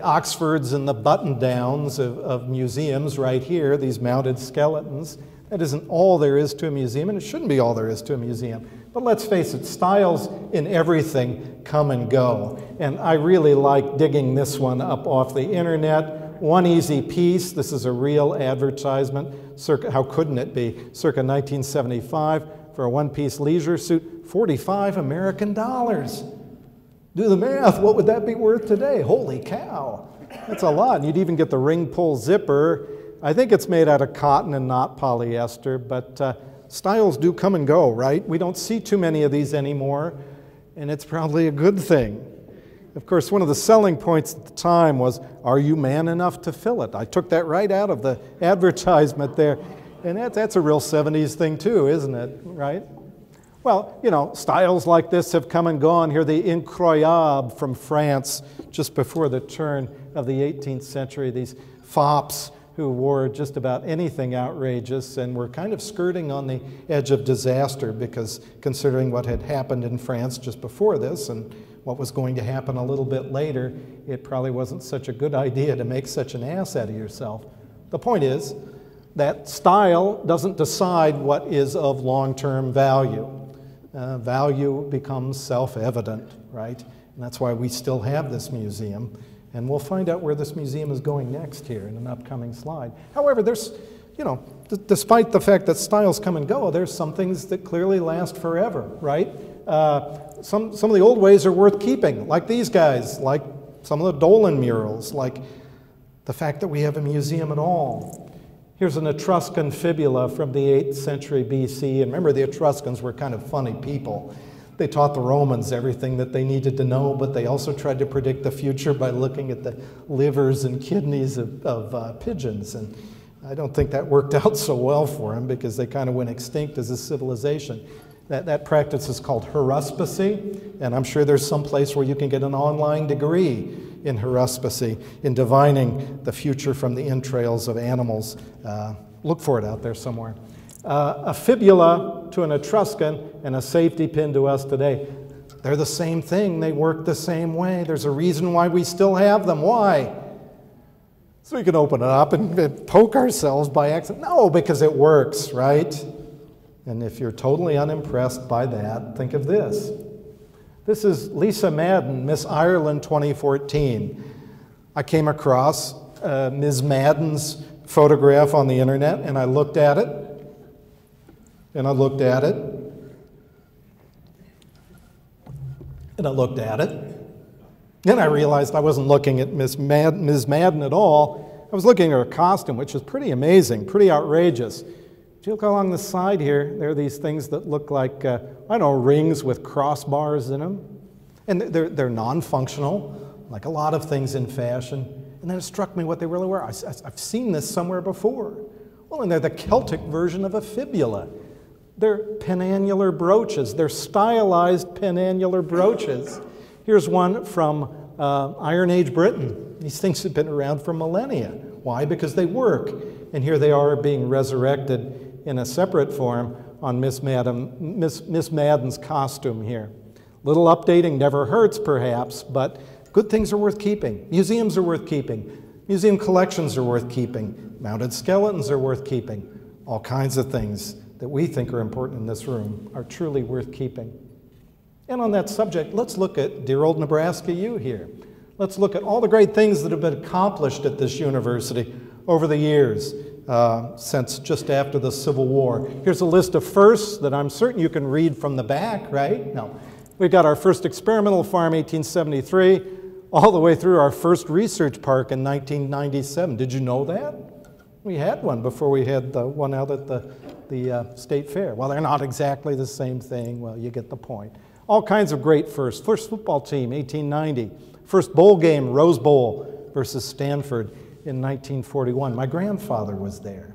Oxfords and the button-downs of museums right here, these mounted skeletons. That isn't all there is to a museum, and it shouldn't be all there is to a museum. But let's face it, styles in everything come and go. And I really like digging this one up off the internet. One easy piece, this is a real advertisement, how couldn't it be? Circa 1975, for a one-piece leisure suit, $45 American. Do the math, what would that be worth today? Holy cow, that's a lot. And you'd even get the ring pull zipper. I think it's made out of cotton and not polyester, but styles do come and go, right? We don't see too many of these anymore, and it's probably a good thing. Of course, one of the selling points at the time was, are you man enough to fill it? I took that right out of the advertisement there, and that's a real 70s thing too, isn't it, right? Well, you know, styles like this have come and gone. Here, the incroyable from France, just before the turn of the 18th century, these fops who wore just about anything outrageous and were kind of skirting on the edge of disaster, because considering what had happened in France just before this and what was going to happen a little bit later, it probably wasn't such a good idea to make such an ass out of yourself. The point is that style doesn't decide what is of long-term value. Value becomes self-evident, right? And that's why we still have this museum. And we'll find out where this museum is going next here in an upcoming slide. However, there's, you know, despite the fact that styles come and go, there's some things that clearly last forever, right? Some of the old ways are worth keeping, like these guys, like some of the Dolan murals, like the fact that we have a museum at all. Here's an Etruscan fibula from the 8th century BC, and remember the Etruscans were kind of funny people. They taught the Romans everything that they needed to know, but they also tried to predict the future by looking at the livers and kidneys of pigeons. And I don't think that worked out so well for them, because they kind of went extinct as a civilization. That practice is called haruspicy, and I'm sure there's some place where you can get an online degree in haruspicy, in divining the future from the entrails of animals. Look for it out there somewhere. A fibula to an Etruscan and a safety pin to us today. They're the same thing. They work the same way. There's a reason why we still have them. Why? So we can open it up and poke ourselves by accident. No, because it works, right? And if you're totally unimpressed by that, think of this. This is Lisa Madden, Miss Ireland 2014. I came across Ms. Madden's photograph on the internet, and I looked at it, and I looked at it, and I looked at it. Then I realized I wasn't looking at Ms. Madden at all. I was looking at her costume, which is pretty amazing, pretty outrageous. If you look along the side here, there are these things that look like, I don't know, rings with crossbars in them. And they're non-functional, like a lot of things in fashion. And then it struck me what they really were. I've seen this somewhere before. Well, and they're the Celtic version of a fibula. They're penannular brooches. They're stylized penannular brooches. Here's one from Iron Age Britain. These things have been around for millennia. Why? Because they work. And here they are being resurrected in a separate form on Miss Madden's costume here. Little updating never hurts, perhaps, but good things are worth keeping. Museums are worth keeping. Museum collections are worth keeping. Mounted skeletons are worth keeping. All kinds of things that we think are important in this room are truly worth keeping. And on that subject, let's look at dear old Nebraska U here. Let's look at all the great things that have been accomplished at this university over the years since just after the Civil War. Here's a list of firsts that I'm certain you can read from the back, right? No. We've got our first experimental farm, 1873, all the way through our first research park in 1997. Did you know that? We had one before we had the one out at the State Fair. Well, they're not exactly the same thing. Well, you get the point. All kinds of great firsts. First football team, 1890. First bowl game, Rose Bowl versus Stanford in 1941. My grandfather was there.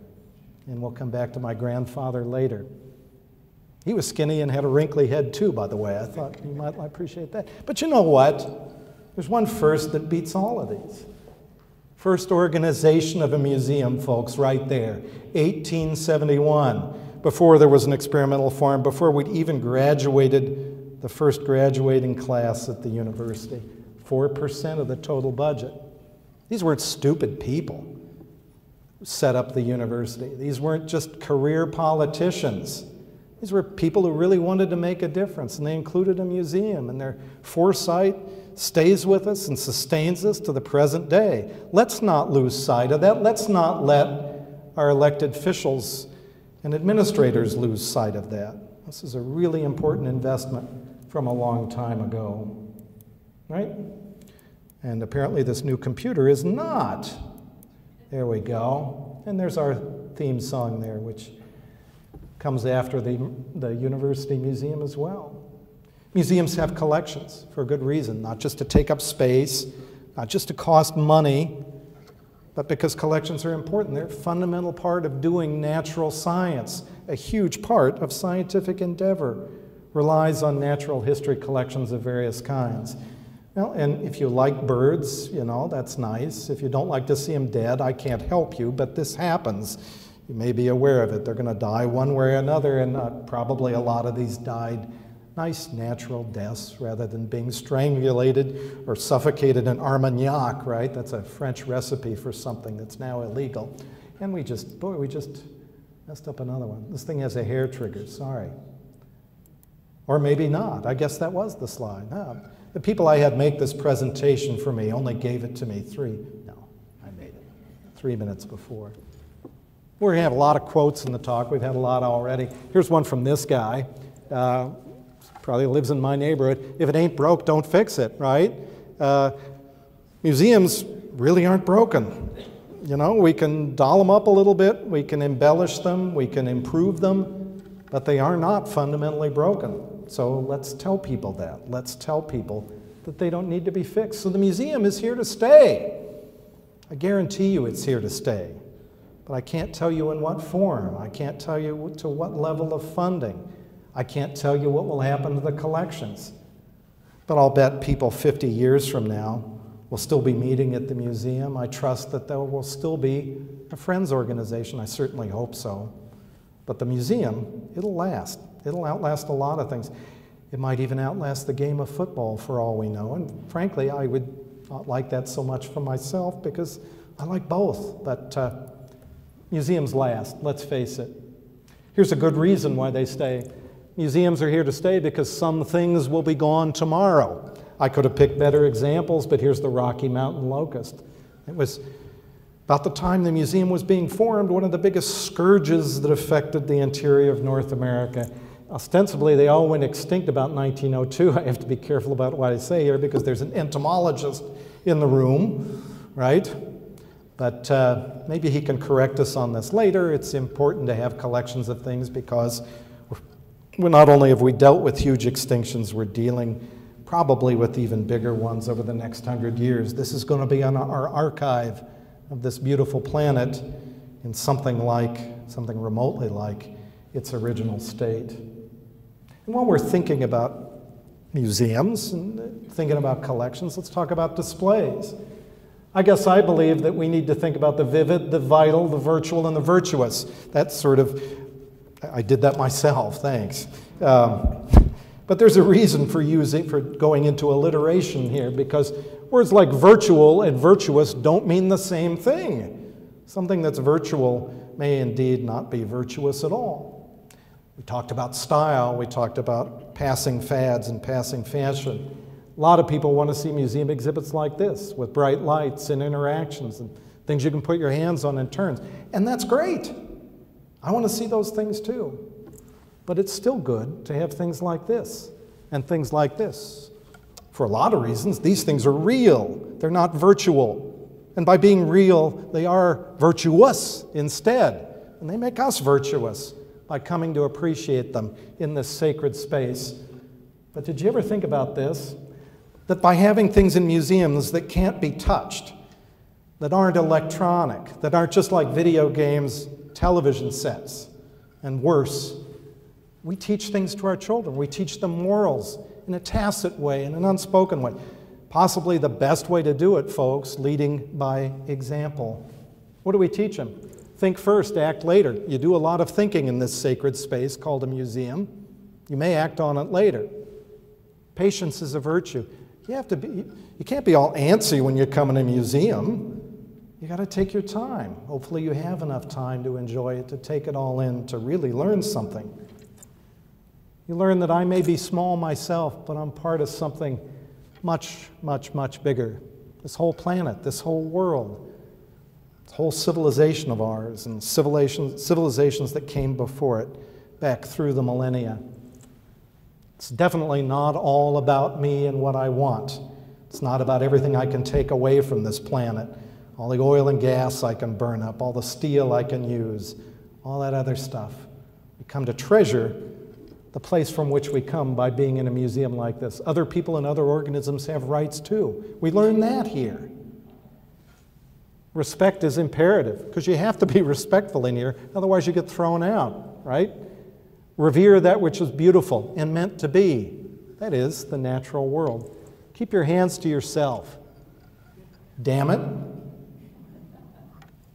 And we'll come back to my grandfather later. He was skinny and had a wrinkly head too, by the way. I thought you might appreciate that. But you know what? There's one first that beats all of these. First organization of a museum, folks, right there. 1871, before there was an experimental farm, before we'd even graduated the first graduating class at the university. 4% of the total budget. These weren't stupid people who set up the university. These weren't just career politicians. These were people who really wanted to make a difference, and they included a museum, and their foresight stays with us and sustains us to the present day. Let's not lose sight of that. Let's not let our elected officials and administrators lose sight of that. This is a really important investment from a long time ago, right? And apparently this new computer is not. There we go. And there's our theme song there, which comes after the University Museum as well. Museums have collections for a good reason, not just to take up space, not just to cost money, but because collections are important. They're a fundamental part of doing natural science. A huge part of scientific endeavor relies on natural history collections of various kinds. Well, and if you like birds, you know, that's nice. If you don't like to see them dead, I can't help you, but this happens. You may be aware of it. They're going to die one way or another, and probably a lot of these died nice natural deaths rather than being strangulated or suffocated in Armagnac, right? That's a French recipe for something that's now illegal. And we just messed up another one. This thing has a hair trigger, sorry. Or maybe not. I guess that was the slide. No. The people I had make this presentation for me only gave it to me 3 minutes before. We're going to have a lot of quotes in the talk. We've had a lot already. Here's one from this guy. Probably lives in my neighborhood. If it ain't broke, don't fix it, right? Museums really aren't broken. You know, we can doll them up a little bit, we can embellish them, we can improve them, but they are not fundamentally broken. So let's tell people that. Let's tell people that they don't need to be fixed. So the museum is here to stay. I guarantee you it's here to stay. But I can't tell you in what form. I can't tell you to what level of funding. I can't tell you what will happen to the collections. But I'll bet people 50 years from now will still be meeting at the museum. I trust that there will still be a friends organization. I certainly hope so. But the museum, it'll last. It'll outlast a lot of things. It might even outlast the game of football for all we know. And frankly, I would not like that so much for myself because I like both. But museums last, let's face it. Here's a good reason why they stay. Museums are here to stay because some things will be gone tomorrow. I could have picked better examples, but here's the Rocky Mountain locust. It was about the time the museum was being formed, one of the biggest scourges that affected the interior of North America. Ostensibly, they all went extinct about 1902. I have to be careful about what I say here because there's an entomologist in the room, right? But maybe he can correct us on this later. It's important to have collections of things because not only have we dealt with huge extinctions, we're dealing probably with even bigger ones over the next 100 years. This is going to be on our archive of this beautiful planet in something remotely like its original state. And while we're thinking about museums and thinking about collections, let's talk about displays. I guess I believe that we need to think about the vivid, the vital, the virtual, and the virtuous. That's sort of, I did that myself, thanks. But there's a reason for going into alliteration here, because words like virtual and virtuous don't mean the same thing. Something that's virtual may indeed not be virtuous at all. We talked about style, we talked about passing fads and passing fashion. A lot of people want to see museum exhibits like this, with bright lights and interactions and things you can put your hands on and turn. And that's great. I want to see those things too. But it's still good to have things like this and things like this. For a lot of reasons, these things are real. They're not virtual. And by being real, they are virtuous instead. And they make us virtuous by coming to appreciate them in this sacred space. But did you ever think about this? That by having things in museums that can't be touched, that aren't electronic, that aren't just like video games, television sets, and worse, we teach things to our children. We teach them morals in a tacit way, in an unspoken way. Possibly the best way to do it, folks, leading by example. What do we teach them? Think first, act later. You do a lot of thinking in this sacred space called a museum. You may act on it later. Patience is a virtue. You can't be all antsy when you come in a museum. You got to take your time. Hopefully you have enough time to enjoy it, to take it all in, to really learn something. You learn that I may be small myself, but I'm part of something much, much, much bigger. This whole planet, this whole world, this whole civilization of ours, and civilizations that came before it back through the millennia. It's definitely not all about me and what I want. It's not about everything I can take away from this planet, all the oil and gas I can burn up, all the steel I can use, all that other stuff. We come to treasure the place from which we come by being in a museum like this. Other people and other organisms have rights too. We learn that here. Respect is imperative, because you have to be respectful in here, otherwise you get thrown out, right? Revere that which is beautiful and meant to be. That is the natural world. Keep your hands to yourself. Damn it.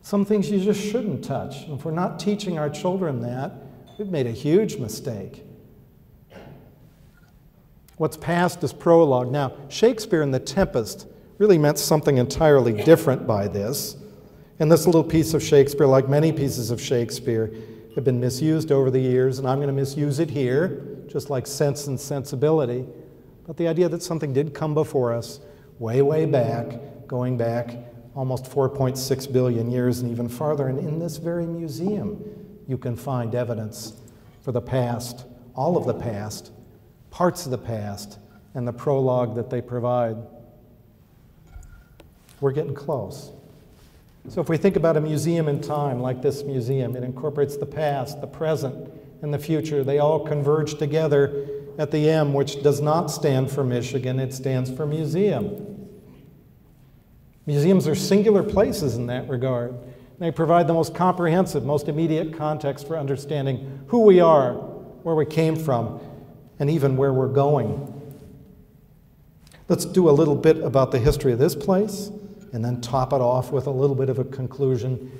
Some things you just shouldn't touch. And if we're not teaching our children that, we've made a huge mistake. What's past is prologue. Now, Shakespeare in The Tempest really meant something entirely different by this. And this little piece of Shakespeare, like many pieces of Shakespeare, have been misused over the years, and I'm going to misuse it here, just like Sense and Sensibility. But the idea that something did come before us way, way back, going back almost 4.6 billion years and even farther, and in this very museum, you can find evidence for the past, all of the past, parts of the past, and the prologue that they provide. We're getting close. So if we think about a museum in time, like this museum, it incorporates the past, the present, and the future. They all converge together at the M, which does not stand for Michigan, it stands for museum. Museums are singular places in that regard. They provide the most comprehensive, most immediate context for understanding who we are, where we came from, and even where we're going. Let's do a little bit about the history of this place, and then top it off with a little bit of a conclusion,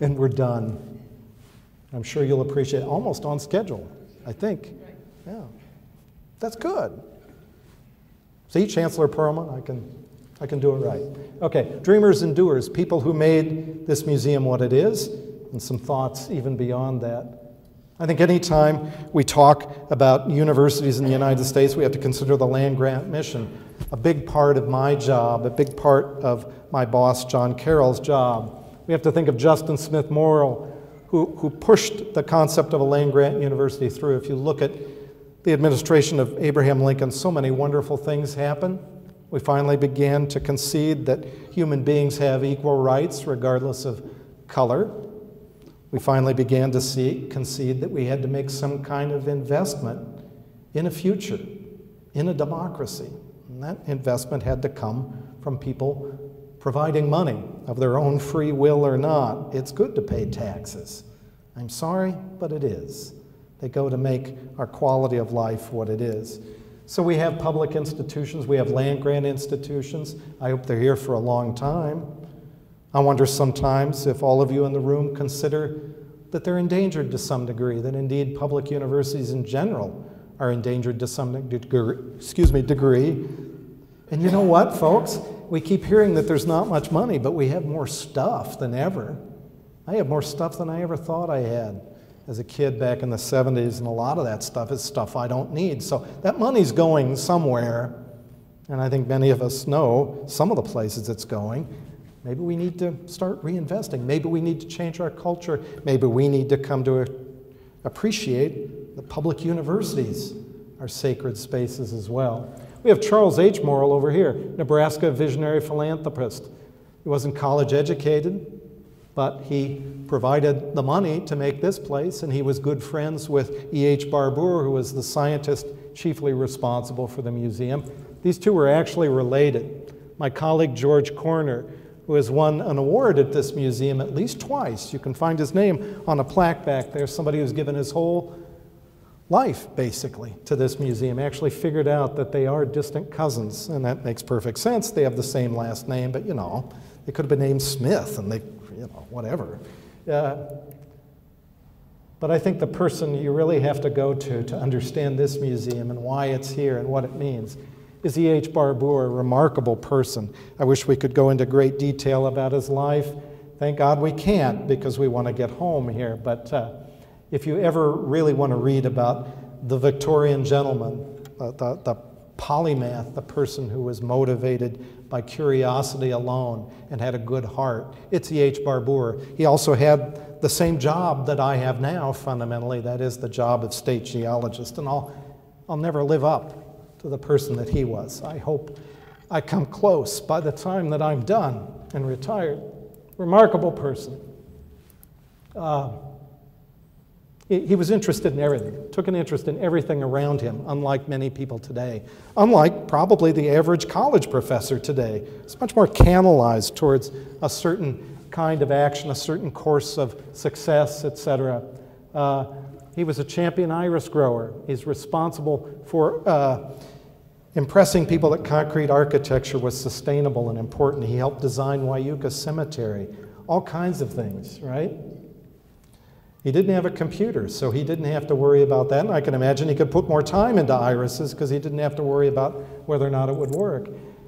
and we're done. I'm sure you'll appreciate it. Almost on schedule, I think. Yeah, that's good. See, Chancellor Perlman, I can do it right. Okay, dreamers and doers, people who made this museum what it is, and some thoughts even beyond that. I think anytime we talk about universities in the United States, we have to consider the land-grant mission. A big part of my job, a big part of my boss, John Carroll's job. We have to think of Justin Smith Morrill, who pushed the concept of a land-grant university through. If you look at the administration of Abraham Lincoln, so many wonderful things happen. We finally began to concede that human beings have equal rights regardless of color. We finally began to concede that we had to make some kind of investment in a future, in a democracy. And that investment had to come from people providing money of their own free will or not. It's good to pay taxes. I'm sorry, but it is. They go to make our quality of life what it is. So we have public institutions, we have land-grant institutions. I hope they're here for a long time. I wonder sometimes if all of you in the room consider that they're endangered to some degree, that indeed public universities in general are endangered to some degree. And you know what, folks? We keep hearing that there's not much money, but we have more stuff than ever. I have more stuff than I ever thought I had as a kid back in the 70s, and a lot of that stuff is stuff I don't need. So that money's going somewhere, and I think many of us know some of the places it's going. Maybe we need to start reinvesting. Maybe we need to change our culture. Maybe we need to come to appreciate the public universities are sacred spaces as well. We have Charles H. Morrill over here, Nebraska visionary philanthropist. He wasn't college educated, but he provided the money to make this place, and he was good friends with E.H. Barbour, who was the scientist chiefly responsible for the museum. These two were actually related. My colleague George Corner, who has won an award at this museum at least twice. You can find his name on a plaque back there. Somebody who's given his whole life, basically, to this museum, actually figured out that they are distant cousins, and that makes perfect sense. They have the same last name, but you know, they could have been named Smith, and they, you know, whatever. But I think the person you really have to go to understand this museum and why it's here and what it means is E.H. Barbour, a remarkable person. I wish we could go into great detail about his life. Thank God we can't, because we want to get home here. But if you ever really want to read about the Victorian gentleman, the polymath, the person who was motivated by curiosity alone and had a good heart, it's E.H. Barbour. He also had the same job that I have now, fundamentally, that is the job of state geologist, and I'll never live up to the person that he was. I hope I come close by the time that I'm done and retired. Remarkable person. He was interested in everything, took an interest in everything around him, unlike many people today. Unlike probably the average college professor today. It's much more canalized towards a certain kind of action, a certain course of success, etc. He was a champion iris grower. He's responsible for impressing people that concrete architecture was sustainable and important. He helped design Wyuka Cemetery, all kinds of things, right? He didn't have a computer, so he didn't have to worry about that. And I can imagine he could put more time into irises because he didn't have to worry about whether or not it would work.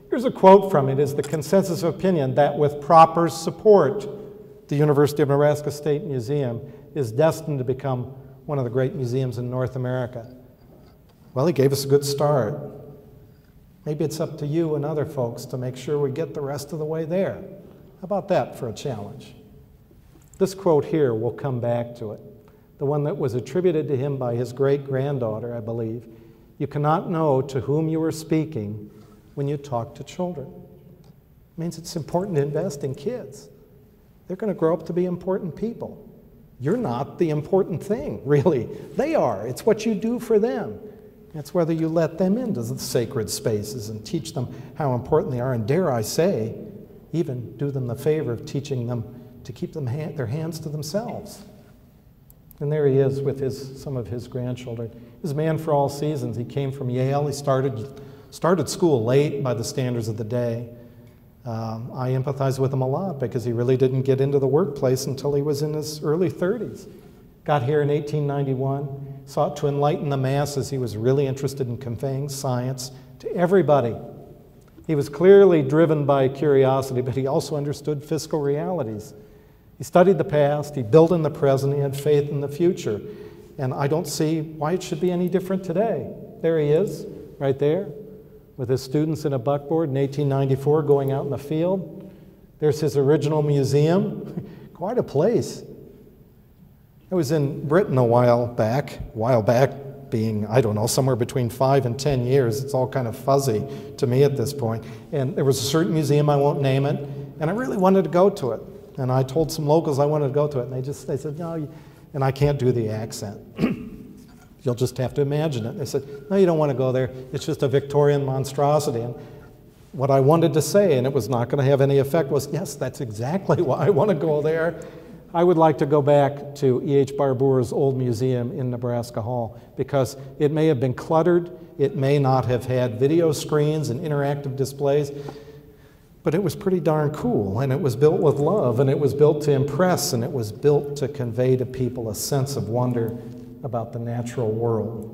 Here's a quote from it. It's the consensus of opinion that with proper support, the University of Nebraska State Museum is destined to become one of the great museums in North America. Well, he gave us a good start. Maybe it's up to you and other folks to make sure we get the rest of the way there. How about that for a challenge? This quote here, we'll come back to it. The one that was attributed to him by his great-granddaughter, I believe. You cannot know to whom you are speaking when you talk to children. It means it's important to invest in kids. They're going to grow up to be important people. You're not the important thing, really. They are. It's what you do for them. It's whether you let them into the sacred spaces and teach them how important they are, and dare I say, even do them the favor of teaching them to keep their hands to themselves. And there he is with some of his grandchildren. He's a man for all seasons. He came from Yale. He started school late by the standards of the day. I empathize with him a lot because he really didn't get into the workplace until he was in his early 30s. Got here in 1891, sought to enlighten the masses. He was really interested in conveying science to everybody. He was clearly driven by curiosity, but he also understood fiscal realities. He studied the past, he built in the present, he had faith in the future. And I don't see why it should be any different today. There he is, right there, with his students in a buckboard in 1894 going out in the field. There's his original museum. Quite a place. I was in Britain a while back, being, I don't know, somewhere between 5 and 10 years. It's all kind of fuzzy to me at this point. And there was a certain museum, I won't name it, and I really wanted to go to it. And I told some locals I wanted to go to it, and they said, no, and I can't do the accent. You'll just have to imagine it. They said, no, you don't want to go there. It's just a Victorian monstrosity. And what I wanted to say, and it was not going to have any effect, was, yes, that's exactly why I want to go there. I would like to go back to E.H. Barbour's old museum in Nebraska Hall, because it may have been cluttered, it may not have had video screens and interactive displays, but it was pretty darn cool, and it was built with love, and it was built to impress, and it was built to convey to people a sense of wonder about the natural world.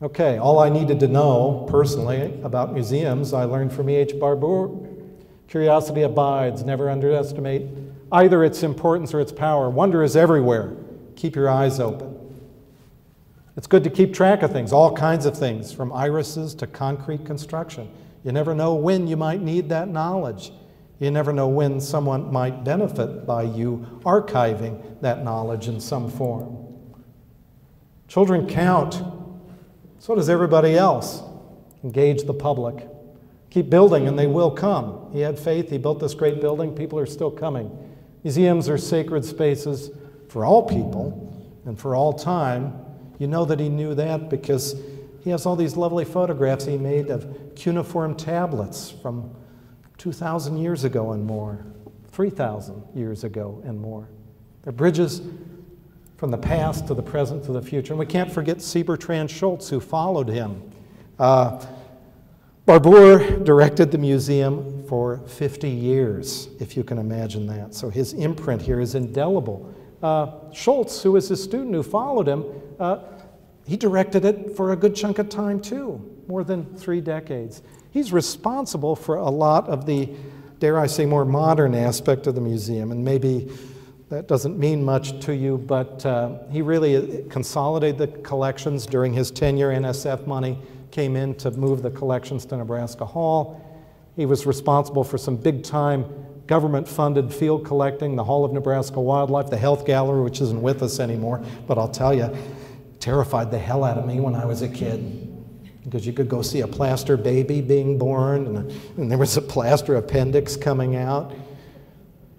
Okay, all I needed to know personally about museums I learned from E.H. Barbour. Curiosity abides, never underestimate either its importance or its power. Wonder is everywhere. Keep your eyes open. It's good to keep track of things, all kinds of things, from irises to concrete construction. You never know when you might need that knowledge. You never know when someone might benefit by you archiving that knowledge in some form. Children count. So does everybody else. Engage the public. Keep building and they will come. He had faith, he built this great building, people are still coming. Museums are sacred spaces for all people and for all time. You know that he knew that because he has all these lovely photographs he made of cuneiform tablets from 2,000 years ago and more, 3,000 years ago and more. They're bridges from the past to the present to the future. And we can't forget Siebertrand Schultz, who followed him. Barbour directed the museum for 50 years, if you can imagine that. So his imprint here is indelible. Schultz, who was his student who followed him, he directed it for a good chunk of time too, more than 3 decades. He's responsible for a lot of the, dare I say, more modern aspect of the museum, and maybe that doesn't mean much to you, but he really consolidated the collections during his tenure. NSF money came in to move the collections to Nebraska Hall. He was responsible for some big-time government-funded field collecting, the Hall of Nebraska Wildlife, the Health Gallery, which isn't with us anymore, but I'll tell you, terrified the hell out of me when I was a kid, because you could go see a plaster baby being born, and there was a plaster appendix coming out.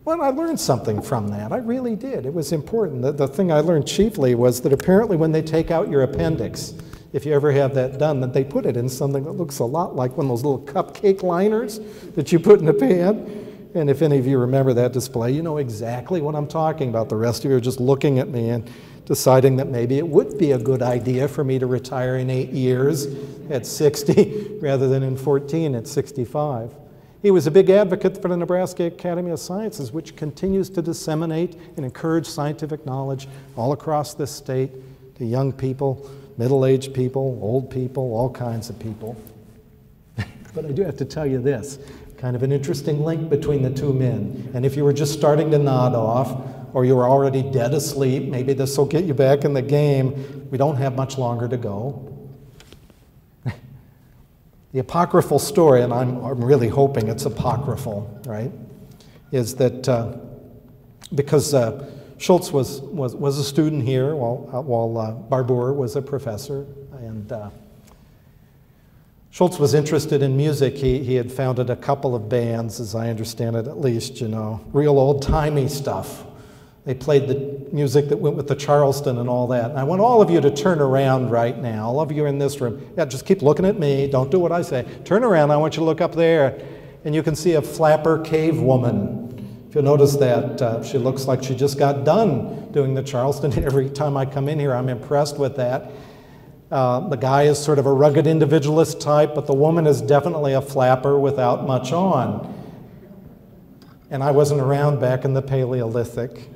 Well, I learned something from that. I really did. It was important. The thing I learned chiefly was that apparently when they take out your appendix, if you ever have that done, that they put it in something that looks a lot like one of those little cupcake liners that you put in a pan. And if any of you remember that display, you know exactly what I'm talking about. The rest of you are just looking at me and deciding that maybe it would be a good idea for me to retire in 8 years at 60 rather than in 14 at 65. He was a big advocate for the Nebraska Academy of Sciences, which continues to disseminate and encourage scientific knowledge all across this state to young people, middle-aged people, old people, all kinds of people. But I do have to tell you this, kind of an interesting link between the two men. And if you were just starting to nod off, or you were already dead asleep, maybe this will get you back in the game. We don't have much longer to go. The apocryphal story, and I'm really hoping it's apocryphal, right, is that because Schultz was a student here while Barbour was a professor, and Schultz was interested in music. He had founded a couple of bands, as I understand it at least, you know, real old-timey stuff. They played the music that went with the Charleston and all that. And I want all of you to turn around right now. All of you in this room. Yeah, just keep looking at me. Don't do what I say. Turn around. I want you to look up there. And you can see a flapper cave woman. If you'll notice that, she looks like she just got done doing the Charleston. Every time I come in here, I'm impressed with that. The guy is sort of a rugged individualist type, but the woman is definitely a flapper without much on. And I wasn't around back in the Paleolithic.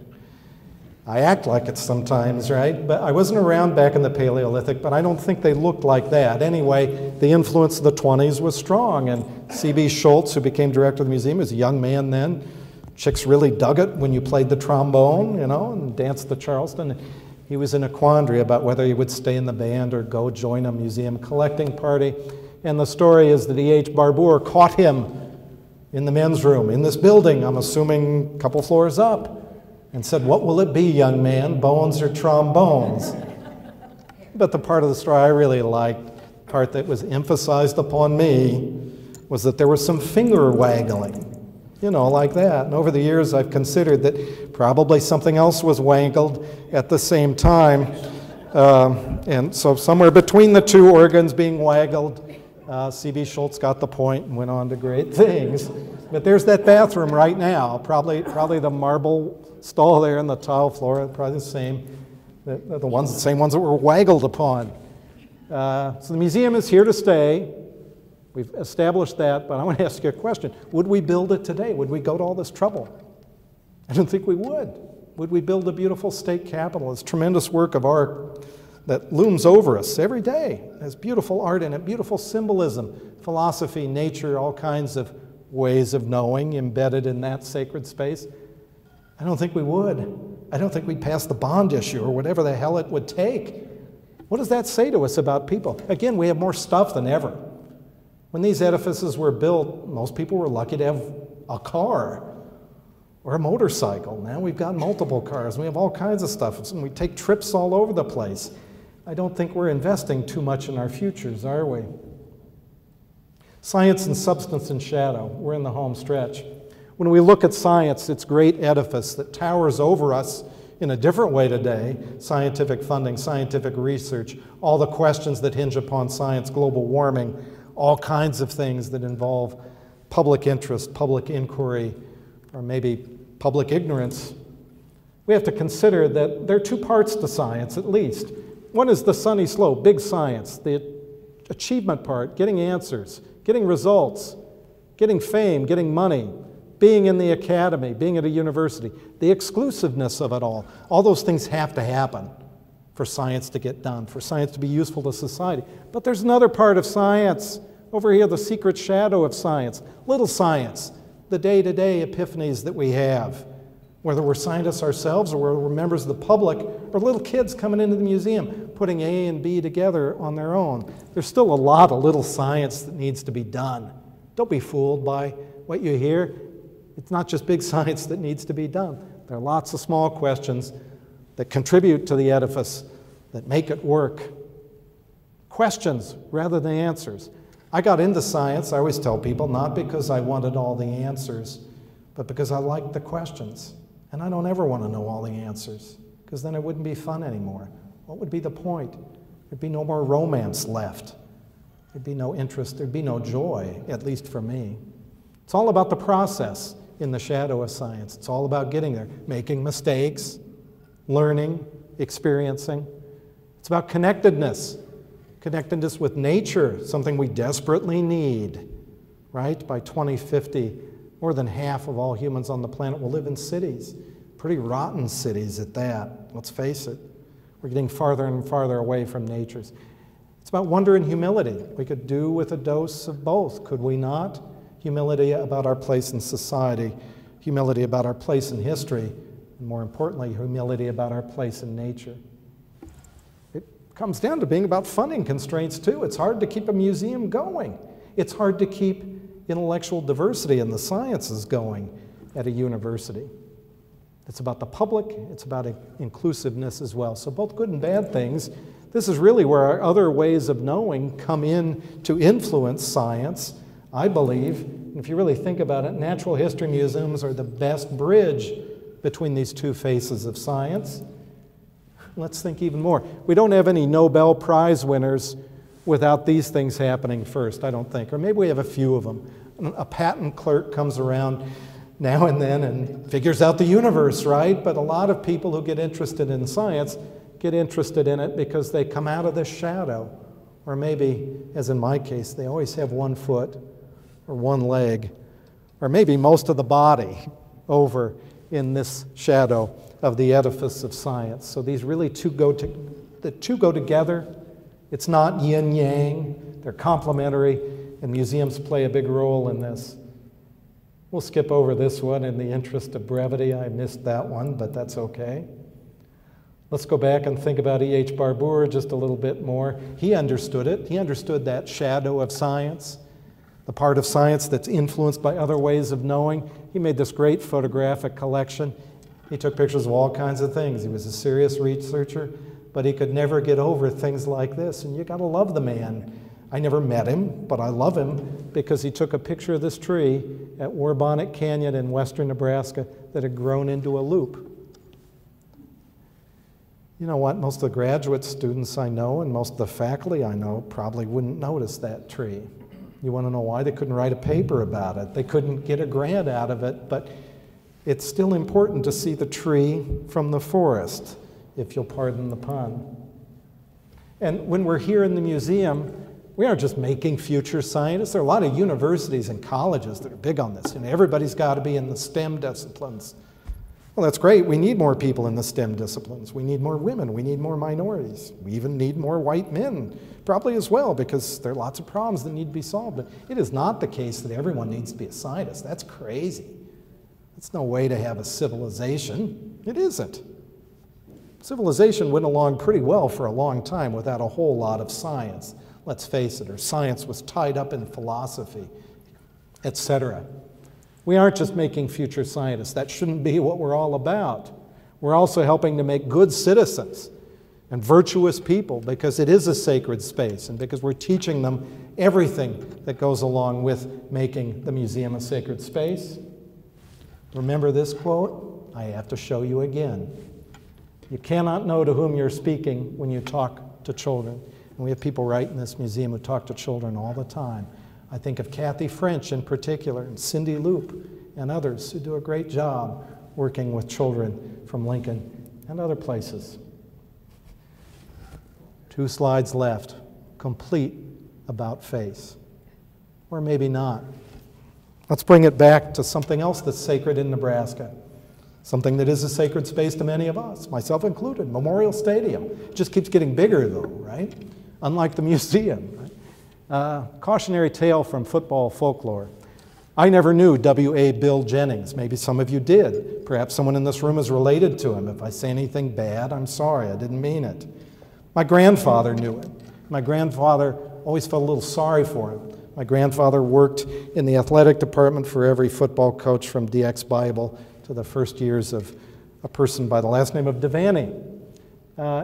I act like it sometimes, right? But I wasn't around back in the Paleolithic, but I don't think they looked like that. Anyway, the influence of the 20s was strong, and C.B. Schultz, who became director of the museum, was a young man then. Chicks really dug it when you played the trombone, you know, and danced the Charleston. He was in a quandary about whether he would stay in the band or go join a museum collecting party. And the story is that E.H. Barbour caught him in the men's room, in this building, I'm assuming a couple floors up. and said, "What will it be, young man, bones or trombones?" But the part of the story I really liked, the part that was emphasized upon me, was that there was some finger waggling, like that. And over the years, I've considered that probably something else was wangled at the same time. And so somewhere between the two organs being waggled, C.B. Schultz got the point and went on to great things. But there's that bathroom right now, probably the marble stall there and the tile floor, probably the same, the same ones that were waggled upon. So the museum is here to stay. We've established that, but I want to ask you a question. Would we build it today? Would we go to all this trouble? I don't think we would. Would we build a beautiful state capitol? It's tremendous work of art that looms over us every day. It has beautiful art in it, beautiful symbolism, philosophy, nature, all kinds of ways of knowing embedded in that sacred space. I don't think we would. I don't think we'd pass the bond issue or whatever the hell it would take. What does that say to us about people? Again, we have more stuff than ever. When these edifices were built, most people were lucky to have a car or a motorcycle. Now we've got multiple cars. We have all kinds of stuff. And we take trips all over the place. I don't think we're investing too much in our futures, are we? Science and substance and shadow. We're in the home stretch. When we look at science, its great edifice that towers over us in a different way today, scientific funding, scientific research, all the questions that hinge upon science, global warming, all kinds of things that involve public interest, public inquiry, or maybe public ignorance. We have to consider that there are two parts to science, at least. One is the sunny slope, big science, the achievement part, getting answers, getting results, getting fame, getting money, being in the academy, being at a university, the exclusiveness of it all. All those things have to happen for science to get done, for science to be useful to society. But there's another part of science, over here, the secret shadow of science, little science, the day-to-day epiphanies that we have, whether we're scientists ourselves or we're members of the public or little kids coming into the museum, putting A and B together on their own. There's still a lot of little science that needs to be done. Don't be fooled by what you hear. It's not just big science that needs to be done. There are lots of small questions that contribute to the edifice, that make it work. Questions rather than answers. I got into science, I always tell people, not because I wanted all the answers, but because I liked the questions. And I don't ever want to know all the answers, because then it wouldn't be fun anymore. What would be the point? There'd be no more romance left. There'd be no interest, there'd be no joy, at least for me. It's all about the process in the shadow of science. It's all about getting there, making mistakes, learning, experiencing. It's about connectedness with nature, something we desperately need, right? By 2050, more than half of all humans on the planet will live in cities, pretty rotten cities at that, let's face it. We're getting farther and farther away from nature. It's about wonder and humility. We could do with a dose of both, could we not? Humility about our place in society, humility about our place in history, and more importantly, humility about our place in nature. It comes down to being about funding constraints too. It's hard to keep a museum going. It's hard to keep intellectual diversity in the sciences going at a university. It's about the public, it's about inclusiveness as well. So both good and bad things. This is really where our other ways of knowing come in to influence science, I believe. And if you really think about it, natural history museums are the best bridge between these two faces of science. Let's think even more. We don't have any Nobel Prize winners without these things happening first, I don't think. Or maybe we have a few of them. A patent clerk comes around now and then and figures out the universe, right? But a lot of people who get interested in science get interested in it because they come out of the shadow. Or maybe, as in my case, they always have one foot or one leg, or maybe most of the body over in this shadow of the edifice of science. So these really the two go together. It's not yin-yang, they're complementary, and museums play a big role in this. We'll skip over this one in the interest of brevity. I missed that one, but that's okay. Let's go back and think about E.H. Barbour just a little bit more. He understood it. He understood that shadow of science, the part of science that's influenced by other ways of knowing. He made this great photographic collection. He took pictures of all kinds of things. He was a serious researcher, but he could never get over things like this. And you got to love the man. I never met him, but I love him because he took a picture of this tree at Warbonnet Canyon in western Nebraska that had grown into a loop. You know what? Most of the graduate students I know and most of the faculty I know probably wouldn't notice that tree. You want to know why? They couldn't write a paper about it. They couldn't get a grant out of it, but it's still important to see the tree from the forest, if you'll pardon the pun. And when we're here in the museum, we aren't just making future scientists. There are a lot of universities and colleges that are big on this. You know, everybody's got to be in the STEM disciplines. Well, that's great. We need more people in the STEM disciplines. We need more women. We need more minorities. We even need more white men, probably as well, because there are lots of problems that need to be solved. But it is not the case that everyone needs to be a scientist. That's crazy. That's no way to have a civilization. It isn't. Civilization went along pretty well for a long time without a whole lot of science. Let's face it, or science was tied up in philosophy, etc. We aren't just making future scientists. That shouldn't be what we're all about. We're also helping to make good citizens and virtuous people because it is a sacred space and because we're teaching them everything that goes along with making the museum a sacred space. Remember this quote? I have to show you again. You cannot know to whom you're speaking when you talk to children. And we have people right in this museum who talk to children all the time. I think of Kathy French in particular, and Cindy Loop, and others who do a great job working with children from Lincoln and other places. 2 slides left, complete about face. Or maybe not. Let's bring it back to something else that's sacred in Nebraska. Something that is a sacred space to many of us, myself included, Memorial Stadium. It just keeps getting bigger though, right? Unlike the museum. Cautionary tale from football folklore. I never knew W.A. Bill Jennings. Maybe some of you did. Perhaps someone in this room is related to him. If I say anything bad, I'm sorry. I didn't mean it. My grandfather knew him. My grandfather always felt a little sorry for him. My grandfather worked in the athletic department for every football coach from DX Bible to the first years of a person by the last name of Devaney.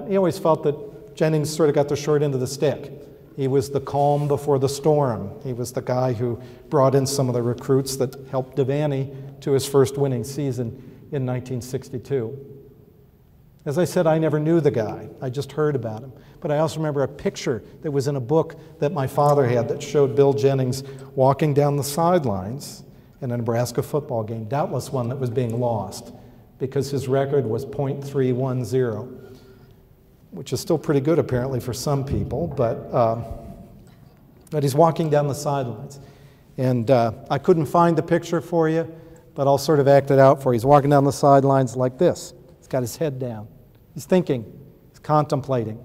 He always felt that Jennings sort of got the short end of the stick. He was the calm before the storm. He was the guy who brought in some of the recruits that helped Devaney to his first winning season in 1962. As I said, I never knew the guy. I just heard about him. But I also remember a picture that was in a book that my father had that showed Bill Jennings walking down the sidelines in a Nebraska football game, doubtless one that was being lost because his record was .310. Which is still pretty good apparently for some people, but he's walking down the sidelines. And I couldn't find the picture for you, but I'll sort of act it out for you. He's walking down the sidelines like this. He's got his head down. He's thinking, he's contemplating.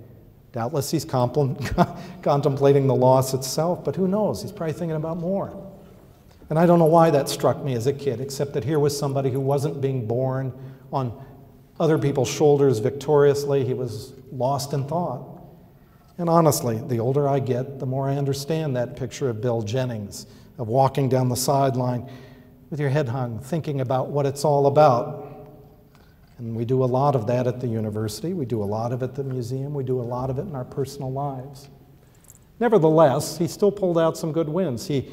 Doubtless he's contemplating the loss itself, but who knows? He's probably thinking about more. And I don't know why that struck me as a kid, except that here was somebody who wasn't being borne on other people's shoulders victoriously. He was lost in thought. And honestly, the older I get, the more I understand that picture of Bill Jennings, of walking down the sideline with your head hung, thinking about what it's all about. And we do a lot of that at the university. We do a lot of it at the museum. We do a lot of it in our personal lives. Nevertheless, he still pulled out some good wins. He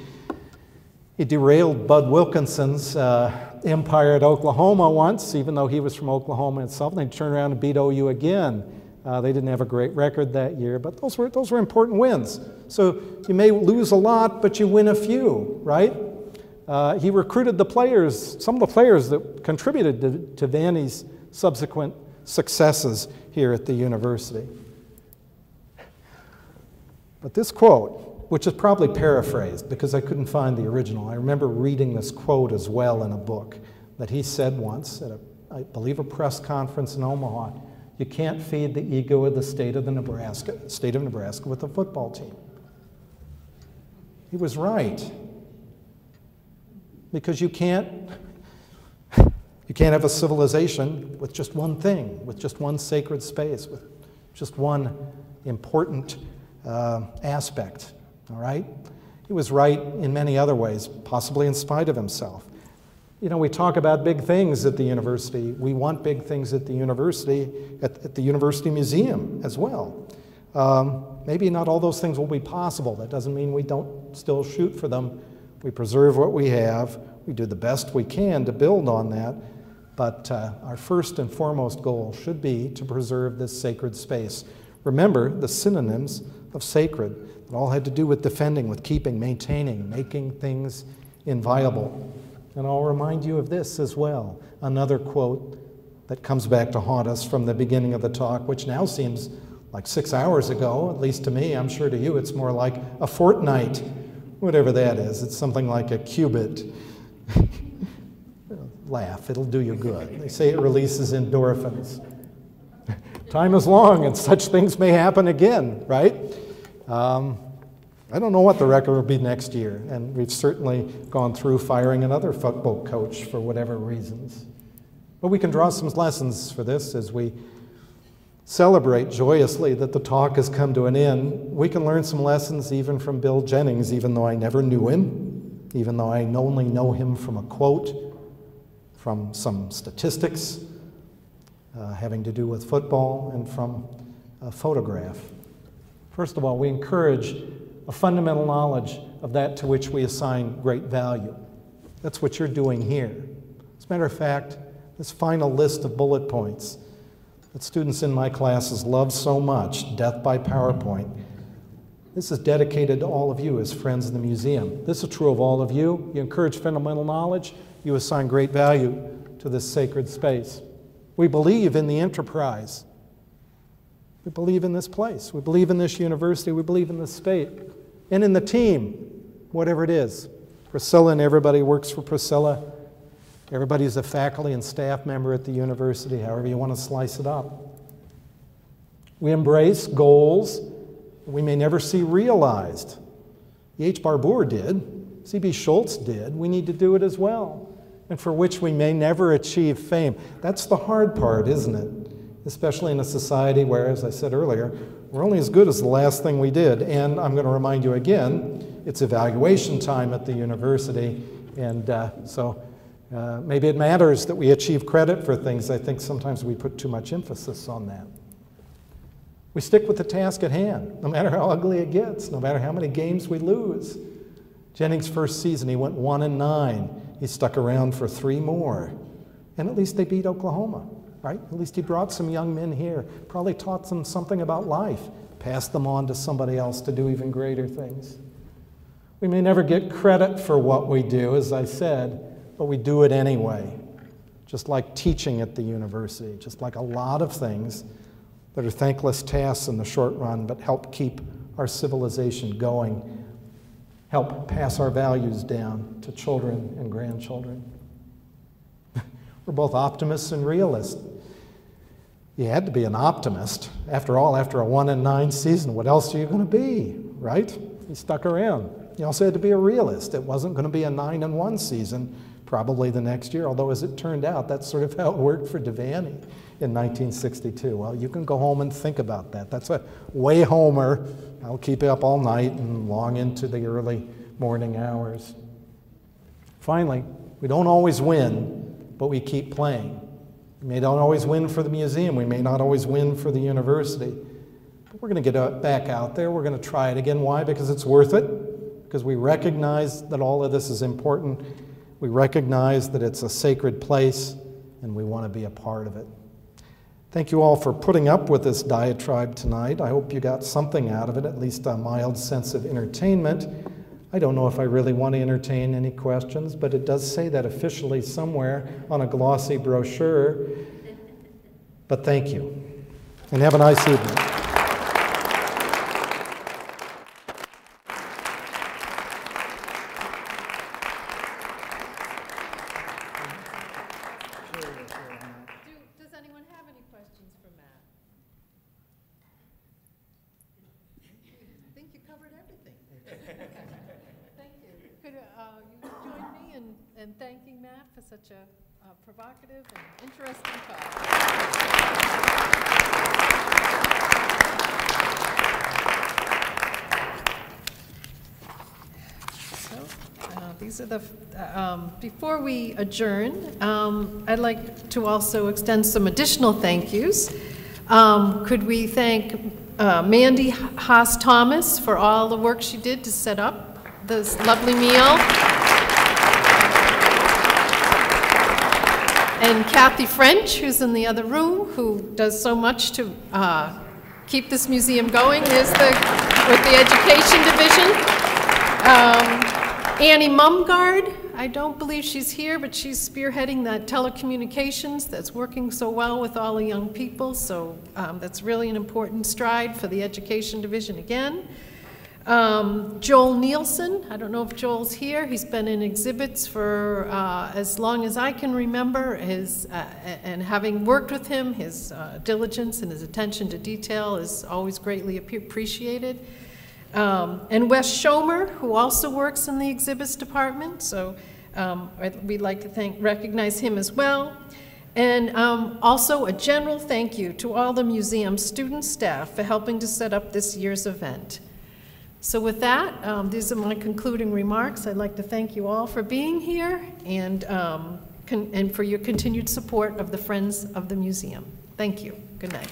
derailed Bud Wilkinson's empire at Oklahoma once, even though he was from Oklahoma itself. And they turned around and beat OU again. They didn't have a great record that year, but those were important wins. So you may lose a lot, but you win a few, right? He recruited the players, some of the players that contributed to Vanny's subsequent successes here at the university. But this quote, which is probably paraphrased because I couldn't find the original. I remember reading this quote as well in a book that he said once at I believe a press conference in Omaha. You can't feed the ego of the state of Nebraska with a football team. He was right. Because you can't have a civilization with just one thing, with just one sacred space, with just one important aspect. All right? He was right in many other ways, possibly in spite of himself. You know, we talk about big things at the university. We want big things at the university, at the University Museum as well. Maybe not all those things will be possible. That doesn't mean we don't still shoot for them. We preserve what we have. We do the best we can to build on that. But our first and foremost goal should be to preserve this sacred space. Remember the synonyms of sacred. It all had to do with defending, with keeping, maintaining, making things inviolable. And I'll remind you of this as well. Another quote that comes back to haunt us from the beginning of the talk, which now seems like 6 hours ago, at least to me. I'm sure to you it's more like a fortnight, whatever that is. It's something like a cubit. Laugh, it'll do you good. They say it releases endorphins. Time is long and such things may happen again, right? I don't know what the record will be next year, and we've certainly gone through firing another football coach for whatever reasons. But we can draw some lessons for this as we celebrate joyously that the talk has come to an end. We can learn some lessons even from Bill Jennings, even though I never knew him, even though I only know him from a quote, from some statistics having to do with football, and from a photograph. First of all, we encourage a fundamental knowledge of that to which we assign great value. That's what you're doing here. As a matter of fact, this final list of bullet points that students in my classes love so much, Death by PowerPoint, this is dedicated to all of you as friends in the museum. This is true of all of you. You encourage fundamental knowledge. You assign great value to this sacred space. We believe in the enterprise. We believe in this place. We believe in this university. We believe in this state. And in the team, whatever it is. Priscilla and everybody works for Priscilla. Everybody's a faculty and staff member at the university, however you want to slice it up. We embrace goals we may never see realized. H. Barbour did. C.B. Schultz did. We need to do it as well. And for which we may never achieve fame. That's the hard part, isn't it? Especially in a society where, as I said earlier, we're only as good as the last thing we did. And I'm going to remind you again, it's evaluation time at the university. And maybe it matters that we achieve credit for things. I think sometimes we put too much emphasis on that. We stick with the task at hand, no matter how ugly it gets, no matter how many games we lose. Jennings' first season, he went 1-9. He stuck around for 3 more. And at least they beat Oklahoma, right? At least he brought some young men here, probably taught them something about life, passed them on to somebody else to do even greater things. We may never get credit for what we do, as I said, but we do it anyway. Just like teaching at the university, just like a lot of things that are thankless tasks in the short run, but help keep our civilization going, help pass our values down to children and grandchildren. We're both optimists and realists. You had to be an optimist. After all, after a 1-9 season, what else are you going to be, right? You stuck around. You also had to be a realist. It wasn't going to be a 9-1 season probably the next year, although as it turned out, that's sort of how it worked for Devaney in 1962. Well, you can go home and think about that. That's a way homer. I'll keep you up all night and long into the early morning hours. Finally, we don't always win, but we keep playing. We may not always win for the museum. We may not always win for the university. But we're going to get back out there. We're going to try it again. Why? Because it's worth it. Because we recognize that all of this is important. We recognize that it's a sacred place, and we want to be a part of it. Thank you all for putting up with this diatribe tonight. I hope you got something out of it, at least a mild sense of entertainment. I don't know if I really want to entertain any questions, but it does say that officially somewhere on a glossy brochure. But thank you, and have a nice evening. And thanking Matt for such a provocative and interesting talk. So, these These are the, before we adjourn, I'd like to also extend some additional thank yous. Could we thank Mandy Haas-Thomas for all the work she did to set up this lovely meal. And Kathy French, who's in the other room, who does so much to keep this museum going. There's with the Education Division. Annie Mumgard, I don't believe she's here, but she's spearheading that telecommunications that's working so well with all the young people, so that's really an important stride for the Education Division again. Joel Nielsen, I don't know if Joel's here, he's been in exhibits for as long as I can remember, and having worked with him, his diligence and his attention to detail is always greatly appreciated. And Wes Schomer, who also works in the exhibits department, so we'd like to recognize him as well. And also a general thank you to all the museum student staff for helping to set up this year's event. So with that, these are my concluding remarks. I'd like to thank you all for being here and for your continued support of the Friends of the Museum. Thank you. Good night.